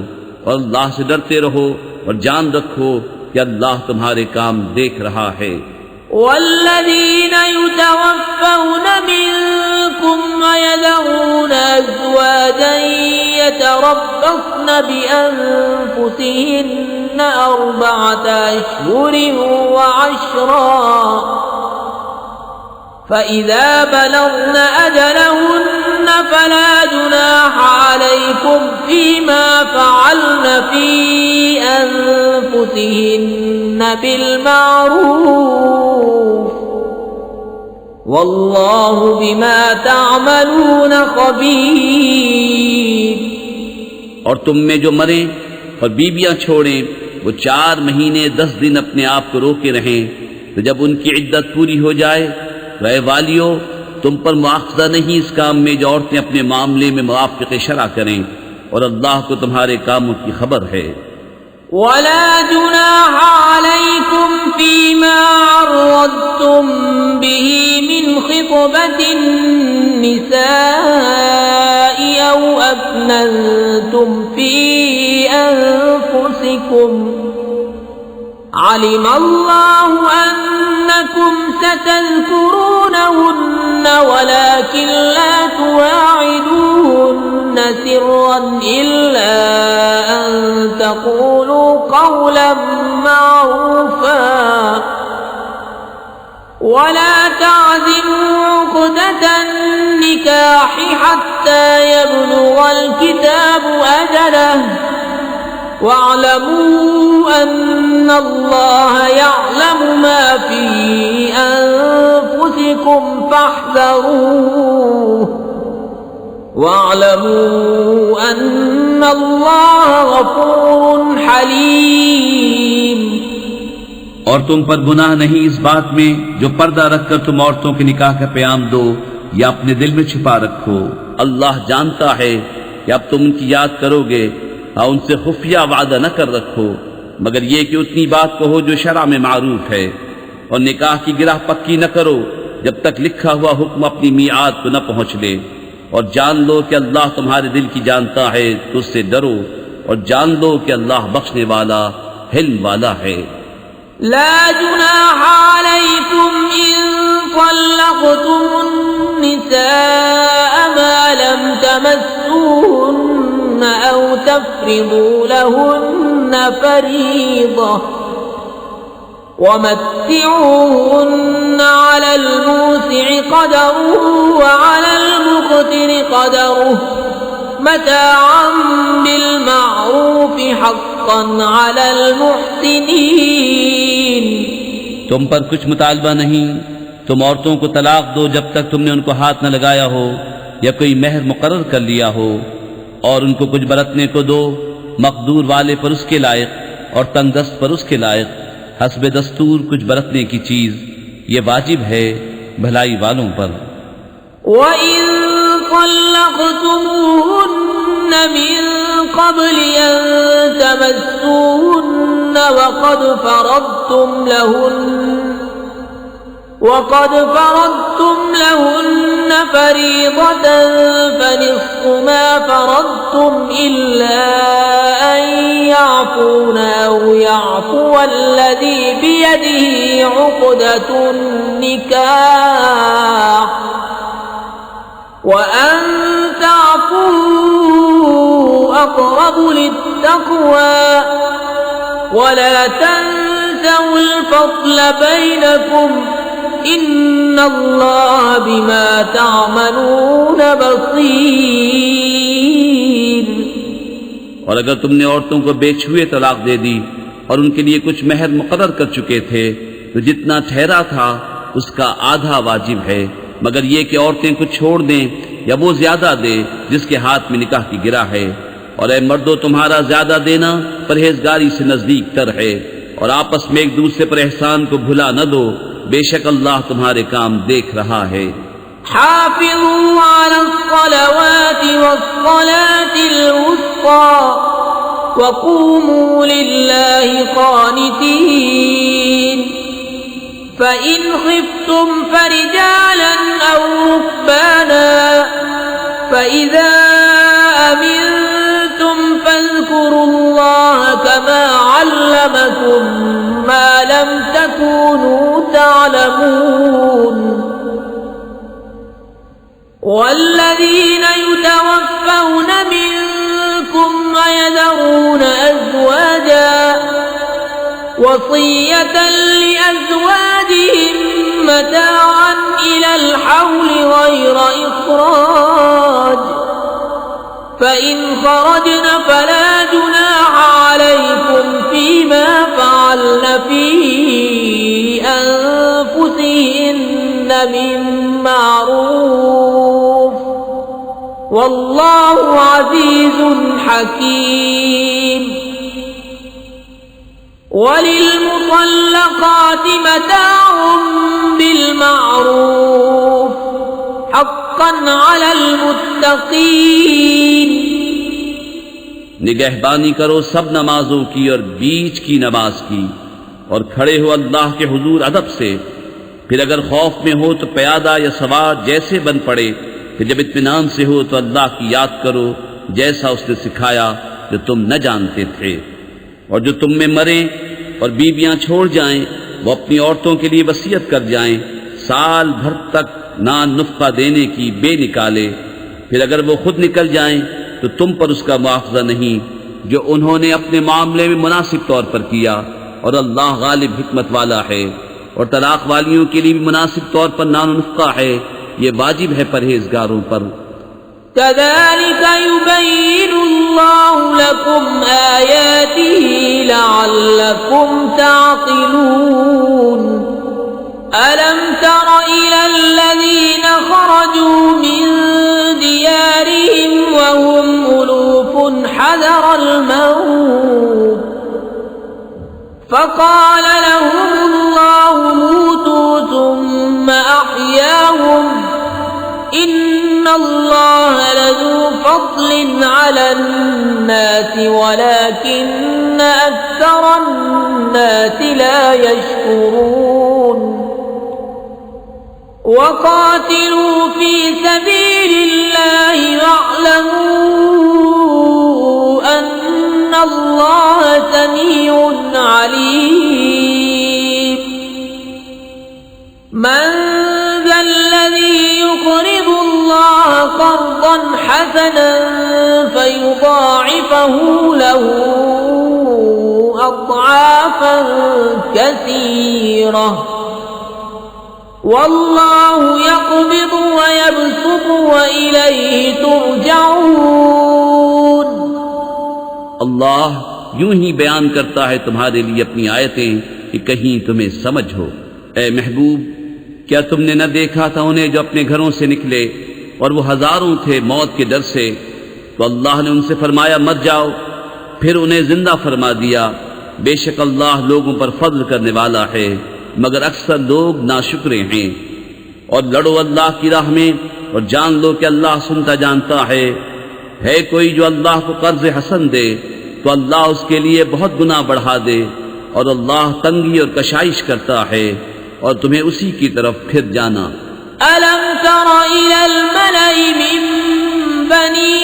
और अल्लाह से डरते रहो और जान रखो कि अल्लाह तुम्हारे काम देख रहा है। वल्लज़ीन युतवफ़्फ़ौन मिनकुम वयज़रून अज़वाजन यतरब्बस्न बिअन्फुसिहिन्न अर्बअत अश्हुरिन व अश्रा फ़इज़ा बलग़न अजलहुन्न फ़ला जुनाह अलैकुम फ़ीमा फ़अल्न फ़ी अन्फुसिहिन्न बिलमारूफ वल्लाहु बिमा तअमलून ख़बीर। और तुम में जो मरे और बीबियां छोड़ें वो 4 महीने 10 दिन अपने आप को रोके रहें, तो जब उनकी इद्दत पूरी हो जाए तो ऐ वालियो तुम पर मुआखज़ा नहीं इस काम में जो औरतें अपने मामले में मुवाफ़िक़ शरा करें, और अल्लाह को तुम्हारे कामों की खबर है। वला जुनाह अलैकुम फीमा अर्रदतुम बिही मिन खितबतिन निसाई औ अक्नंतुम फी अनफुसिकुम अलिमल्लाहु अन्नकुम सतज़कुरूनहुन्न वलाकिन ला तुवाइदूहुन्न सिर्रन इल्ला अन तक़ूलू क़ौलन मअरूफा वला तअज़िमू उक़दतन निकाहि हत्ता यब्लुगल किताबु अजलहु वअलमू अन्नल्लाह यअलमु मा फी अनफुसिकुम फ़ाहज़रूह वअलमू अन्नल्लाह गफ़ूरुन हलीम। और तुम पर गुनाह नहीं इस बात में जो पर्दा रखकर तुम औरतों के निकाह का प्याम दो या अपने दिल में छिपा रखो। अल्लाह जानता है कि अब तुम उनकी याद करोगे, हाँ उनसे खुफिया वादा न कर रखो मगर ये कि उतनी बात कहो जो शरा में मारूफ है। और निकाह की गिरह पक्की न करो जब तक लिखा हुआ हुक्म अपनी मियाद को न पहुँच ले। और जान लो कि अल्लाह तुम्हारे दिल की जानता है, तो उससे डरो और जान लो कि अल्लाह बख्शने वाला हिल्म वाला है। ला जुनाह अलैकुम इन तल्लक़्तुमुन निसाअ मा लम तमस्सूहुन्न औ तफ़रिदू लहुन्न फरीज़ा वमत्तिऊहुन्न अलल मूसि'i क़दरुहु व अलल मुक़तिरि क़दरुहु मताअन बिल मअरूफ़ि हक़्क़न حقا على المحسنين। तुम पर कुछ मुतालबा नहीं, तुम औरतों को तलाक दो जब तक तुमने उनको हाथ न लगाया हो या कोई महर मुकर्रर कर लिया हो, और उनको कुछ बरतने को दो, मकदूर वाले पर उसके लायक और तंगदस्त पर उसके लायक, हस्बे दस्तूर कुछ बरतने की चीज, ये वाजिब है भलाई वालों पर। وَإِن طَلَّقْتُمُوهُنَّ مِن قَبْلِ أَن تَمَسُّوهُنَّ وقد فرضتم لهن فريضة فنصف ما فرضتم إلا أن يعفون أو يعفو الذي بيده عقدة النكاح وأن تعفوا أقرب للتقوى ولا تنسوا الفضل بينكم إن الله بما تعملون बसीर। और अगर तुमने औरतों को बेछुए तलाक दे दी और उनके लिए कुछ महर मुकर्रर कर चुके थे, तो जितना ठहरा था उसका आधा वाजिब है, मगर ये कि औरतें कुछ छोड़ दें या वो ज्यादा दे जिसके हाथ में निकाह की गिरा है। और ए मर्दो, तुम्हारा ज्यादा देना परहेजगारी से नजदीक तर है, और आपस में एक दूसरे पर एहसान को भुला न दो, बेशक अल्लाह तुम्हारे काम देख रहा है। हाफिज़ू अलस्सलावाति वस्सलातिल वुस्ता वक़ूमू लिल्लाहि क़ानितीन फ़इन ख़िफ़्तुम फ़रिजालन औ रुक्बाना फ़इज़ा अमिनतुम फ़ज़्कुरुल्लाह कमा अल्लमकुम मा लम तकूनू تعلمون والذين يتوفون منكم ويذرون أزواجا وصية لأزواجهم متاعا إلى الحول غير إخراج فإن خرجن فلا جناح عليكم فيما فعلن في أنفسهن من معروف والله عزيز حكيم وللمطلقات متاع بالمعروف حقا على المتقين। निगहबानी करो सब नमाजों की और बीच की नमाज की, और खड़े हो अल्लाह के हुजूर अदब से। फिर अगर खौफ में हो तो प्यादा या सवार जैसे बन पड़े, फिर जब इत्मीनान से हो तो अल्लाह की याद करो जैसा उसने सिखाया जो तुम न जानते थे। और जो तुम में मरें और बीवियां छोड़ जाएं, वो अपनी औरतों के लिए वसीयत कर जाएं, साल भर तक नान नुफ़्का देने की बेनिकाले। फिर अगर वो खुद निकल जाएं तो तुम पर उसका मुआवजा नहीं जो उन्होंने अपने मामले में मुनासिब तौर पर किया, और अल्लाह गालिब हिकमत वाला है। और तलाक वालियों के लिए भी मुनासिब तौर पर नान नुफ़्का है, ये वाजिब है परहेजगारों पर। कज़ालिक युबय्यिनुल्लाहु लकुम आयातिही लअल्लकुम ताक़िलून। अलम तर इलल्लज़ीना ख़रजू मिन दियारिहिम वहुम उलूफ़ुन हज़रल मौत फ़क़ाल लहुमुल्लाहु मूतू थुम्म अह्याहुम इन्नल्लाह लज़ू फ़ज़्लिन अलन्नासि वलाकिन्न अक्सरन्नासि ला यशकुरून। वक़ातिलू फ़ी सबीलिल्लाहि वअलमू अन्नल्लाह समीउन अलीम। मन ज़ल्लज़ी युक़रिदु अल्लाह क़र्ज़न हसनन फ़युज़ाዒफ़हु लहू अज़आफ़न कसीरह वल्लाहु यक़बिदु व यबसुतु व इलैहि तुरजऊन। अल्लाह यूं ही बयान करता है तुम्हारे लिए अपनी आयतें कि कहीं तुम्हें समझ हो। ए महबूब, क्या तुमने न देखा था उन्हें जो अपने घरों से निकले और वो हजारों थे मौत के डर से, तो अल्लाह ने उनसे फरमाया मत जाओ, फिर उन्हें जिंदा फरमा दिया। बेशक अल्लाह लोगों पर फضل करने वाला है, मगर अक्सर लोग नाशुक्रे हैं। और लड़ो अल्लाह की राह में और जान लो कि अल्लाह सुनता जानता है कोई जो अल्लाह को कर्ज हसन दे तो अल्लाह उसके लिए बहुत गुना बढ़ा दे, और अल्लाह तंगी और कशाइश करता है, और तुम्हें उसी की तरफ फिर जाना। अलम तर इलल मलइ मिन बनी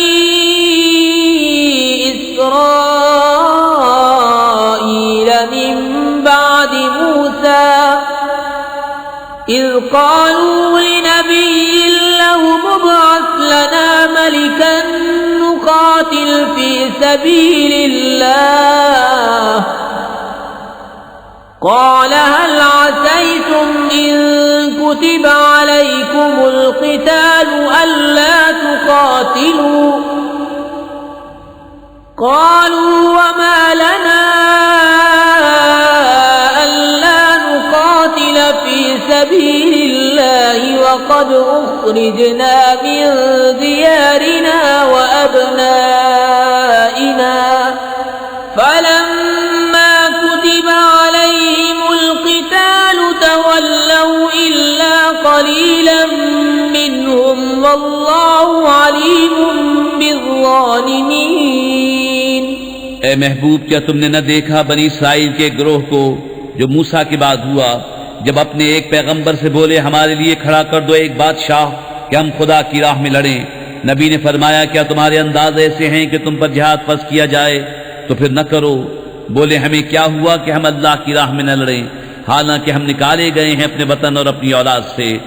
इस्राईल मिन बादि मूसा इज़ क़ालू लिनबिय्यिन लहु मुब्अस लना मलिकन नुक़ातिल फ़ी सबीलिल्लाह क़ाल हल असैतुम इन कुतिब अलैकुमुल क़ितालु अल्ला तुक़ातिलू क़ालू वमा लना अल्ला नुक़ातिल फ़ी सबीलिल्लाहि वक़द उख़रिजना मिन दियारिना व अब्नाइना फलम्मा कुतिब अलैहिमुल क़ितालु तवल्लौ इल्ला क़लीलन मिनहुम वल्लाहु अलीमुम बिज़्ज़ालिमीन। ए महबूब, क्या तुमने न देखा बनी इस्राइल के ग्रोह को जो मूसा के बाद हुआ, जब अपने एक पैगंबर से बोले हमारे लिए खड़ा कर दो एक बादशाह कि हम खुदा की राह में लड़ें। नबी ने फरमाया क्या तुम्हारे अंदाज ऐसे हैं कि तुम पर जिहाद फर्ज किया जाए, तो फिर न करो। बोले हमें क्या हुआ कि हम अल्लाह की राह में न लड़ें, हालांकि हम निकाले गए हैं अपने वतन और अपनी औलाद से।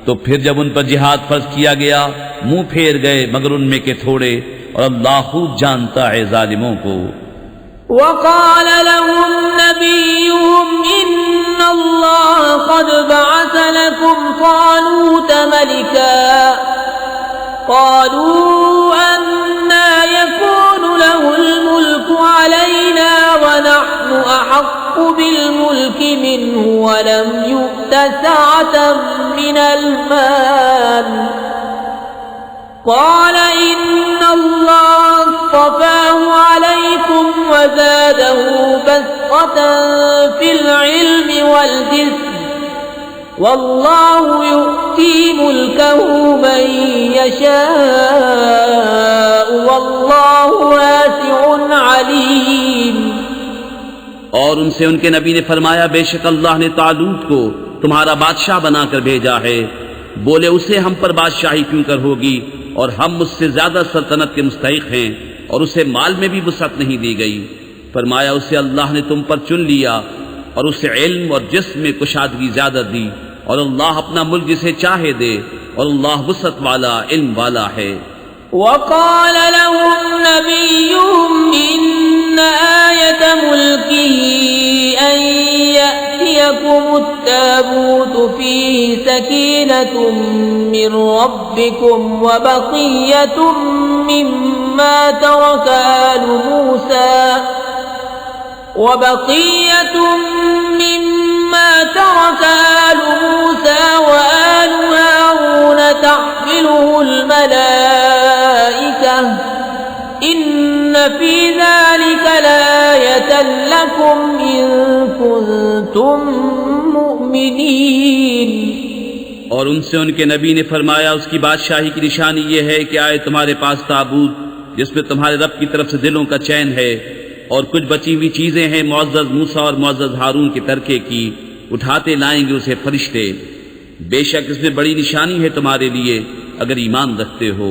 तो फिर जब उन पर जिहाद फर्ज किया गया मुंह फेर गए, मगर उनमें के थोड़े, और अल्लाह खूब जानता है जालिमों को। वक़ाल लहुम नबियुहुम इन्नल्लाह क़द बअस लकुम तालूत मलिका क़ालू अन्ना यकूनु लहुल मुल्कु अलैना व नहनु अहक्कु बिल मुल्कि मिन्हु व लम युअत सअतन मिनल माल क़ाल इन्नल्लाह अस्तफ़ाहु अलैकुम व ज़ादहु बस्ततन फिल इल्मि वल जिस्म वल्लाहु यु'ती मुल्कहु मन यशाअ वल्लाहु वासिउन अलीम। और उनसे उनके नबी ने फरमाया बेशक अल्लाह ने तालूत को तुम्हारा बादशाह बनाकर भेजा है। बोले उसे हम पर बादशाही क्यों कर होगी, और हम मुझसे ज्यादा सल्तनत के मुस्तहिक हैं, और उसे माल में भी वसअत नहीं दी गई। फरमाया उसे अल्लाह ने तुम पर चुन लिया और उसे इल्म और जिस्म में कुशादगी ज्यादा दी, और अल्लाह अपना मुल्क जिसे चाहे दे, और अल्लाह वसअत वाला इल्म वाला है। वक़ाल लहुम नबियुहुम इन्न आयत मुल्किही अन यअतियकुमुत ताबूतु फीही सकीनतुम मिन रब्बिकुम व बक़िय्यतुम मिम्मा तरक आलु मूसा وآل هارون تحمله الملائكة إن في ذلك لآية لكم إن كنتم مؤمنين। और उनसे उनके नबी ने फरमाया उसकी बादशाही की निशानी ये है कि आए तुम्हारे पास ताबूत जिसमें तुम्हारे रब की तरफ से दिलों का चैन है, और कुछ बची हुई चीजें हैं मुअज़्ज़ज़ मूसा और मुअज़्ज़ज़ हारून के तरके की, उठाते लाएंगे उसे फरिश्ते। बेशक इसमें बड़ी निशानी है तुम्हारे लिए अगर ईमान रखते हो।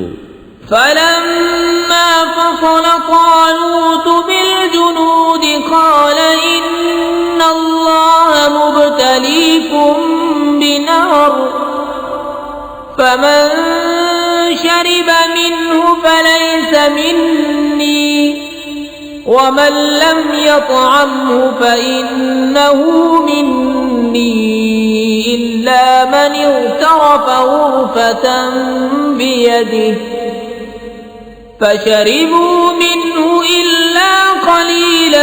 फलम्मा फ़सल तालूत बिलजुनूद क़ाल इन्नल्लाह मुब्तलीकुम बिनहर फमन शरिब मिन्हु फलैस मिन्नी वमन लम यतअमहु फइन्नहु मिन्नी इल्ला मन इग़तरफ़ ग़ुरफ़तन बियदिही फशरिबू मिन्हु इल्ला क़लीलन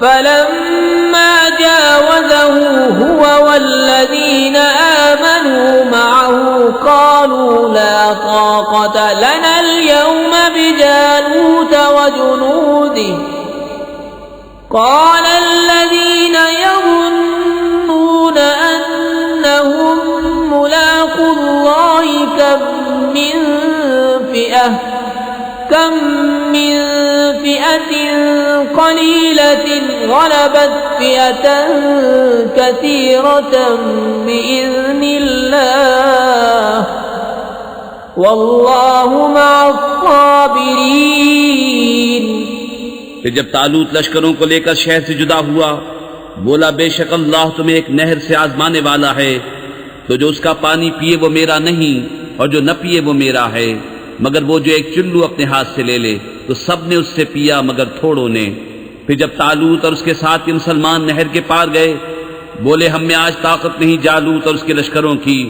फलम्मा जावज़हु हुवा वल्लज़ीना आमनू मअहू क़ालू ला ताक़त लना अल-यौम बिजालूत वजुनूदिही क़ाल अल्लज़ीना यज़ुन्नून अन्नहुम मुलाक़ुल्लाहि कम मिन फ़िअतिन क़लीलतिन ग़लबत फ़िअतन कसीरतन बिइज़्निल्लाह वल्लाहु मअस-साबिरीन। फिर जब तालूत लश्करों को लेकर शहर से जुदा हुआ, बोला बेशक अल्लाह तुम्हें एक नहर से आजमाने वाला है, तो जो उसका पानी पिए वो मेरा नहीं और जो न पिए वो मेरा है, मगर वो जो एक चुल्लू अपने हाथ से ले ले। तो सब ने उससे पिया मगर थोड़ों ने। फिर जब तालूत और उसके साथ के मुसलमान नहर के पार गए, बोले हम में आज ताकत नहीं जालूत और उसके लश्करों की।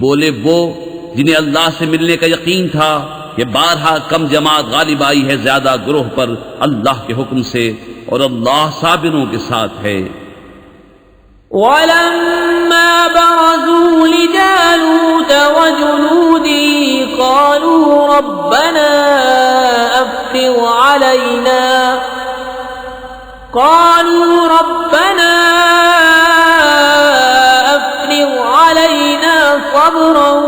बोले वो जिन्हें अल्लाह से मिलने का यकीन था कि बारहा कम जमात गालिब आई है ज्यादा ग्रोह पर अल्लाह के हुक्म से, और अल्लाह साबिरों के साथ है। वलम्मा बरज़ू लिजालूत वजुनूदिही क़ालू रब्बना अफ़्रिग़ अलैना सब्रन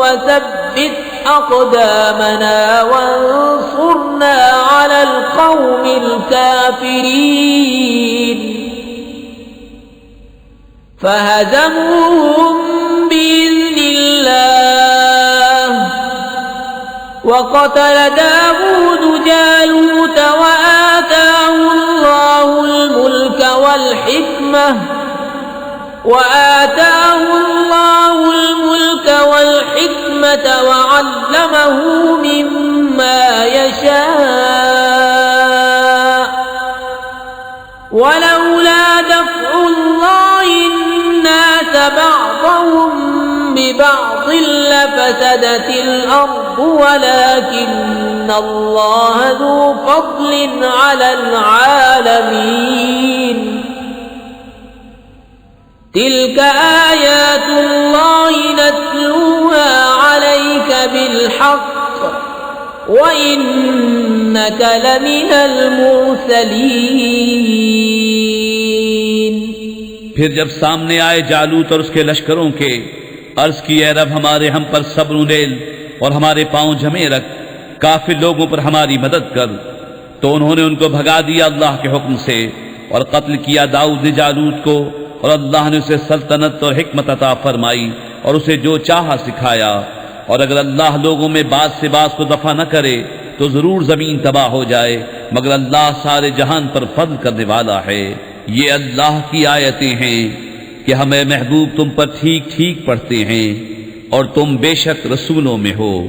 वसब्बित अक़दामना वंसुरना अलल क़ौमिल काफ़िरीन। फहज़मूहुम बिइज़्निल्लाह वक़तल दाऊद जालूत वआताहु अल्लाहुल मुल्क वल हिक्मत वअल्लमहु मिम्मा यशा' वलौला दफ़्उल्लाहि अन्नास बअदहुम बिबअदिन लफ़सदतिल अर्दु वलाकिन्न अल्लाह ज़ू फ़ज़लिन अलल आलमीन। तिल्क आयातुल्लाहि नत्लूहा अलैका बिलहक़्क़ व इन्नका लमिनल मुरसलीन। फिर जब सामने आए जालूत और उसके लश्करों के, अर्ज की ए रब हमारे हम पर सब्र उंडेल और हमारे पांव जमे रख, काफिर लोगों पर हमारी मदद कर। तो उन्होंने उनको भगा दिया अल्लाह के हुक्म से और कत्ल किया दाऊद ने जालूत को, और अल्लाह ने उसे सल्तनत और हिकमत अता फरमाई और उसे जो चाहा सिखाया। और अगर अल्लाह लोगों में बात से बात को दफा न करे तो जरूर जमीन तबाह हो जाए, मगर अल्लाह सारे जहान पर फज़ल करने वाला है। ये अल्लाह की आयतें हैं कि हमें महबूब तुम पर ठीक ठीक पढ़ते हैं और तुम बेशक रसूलों में हो।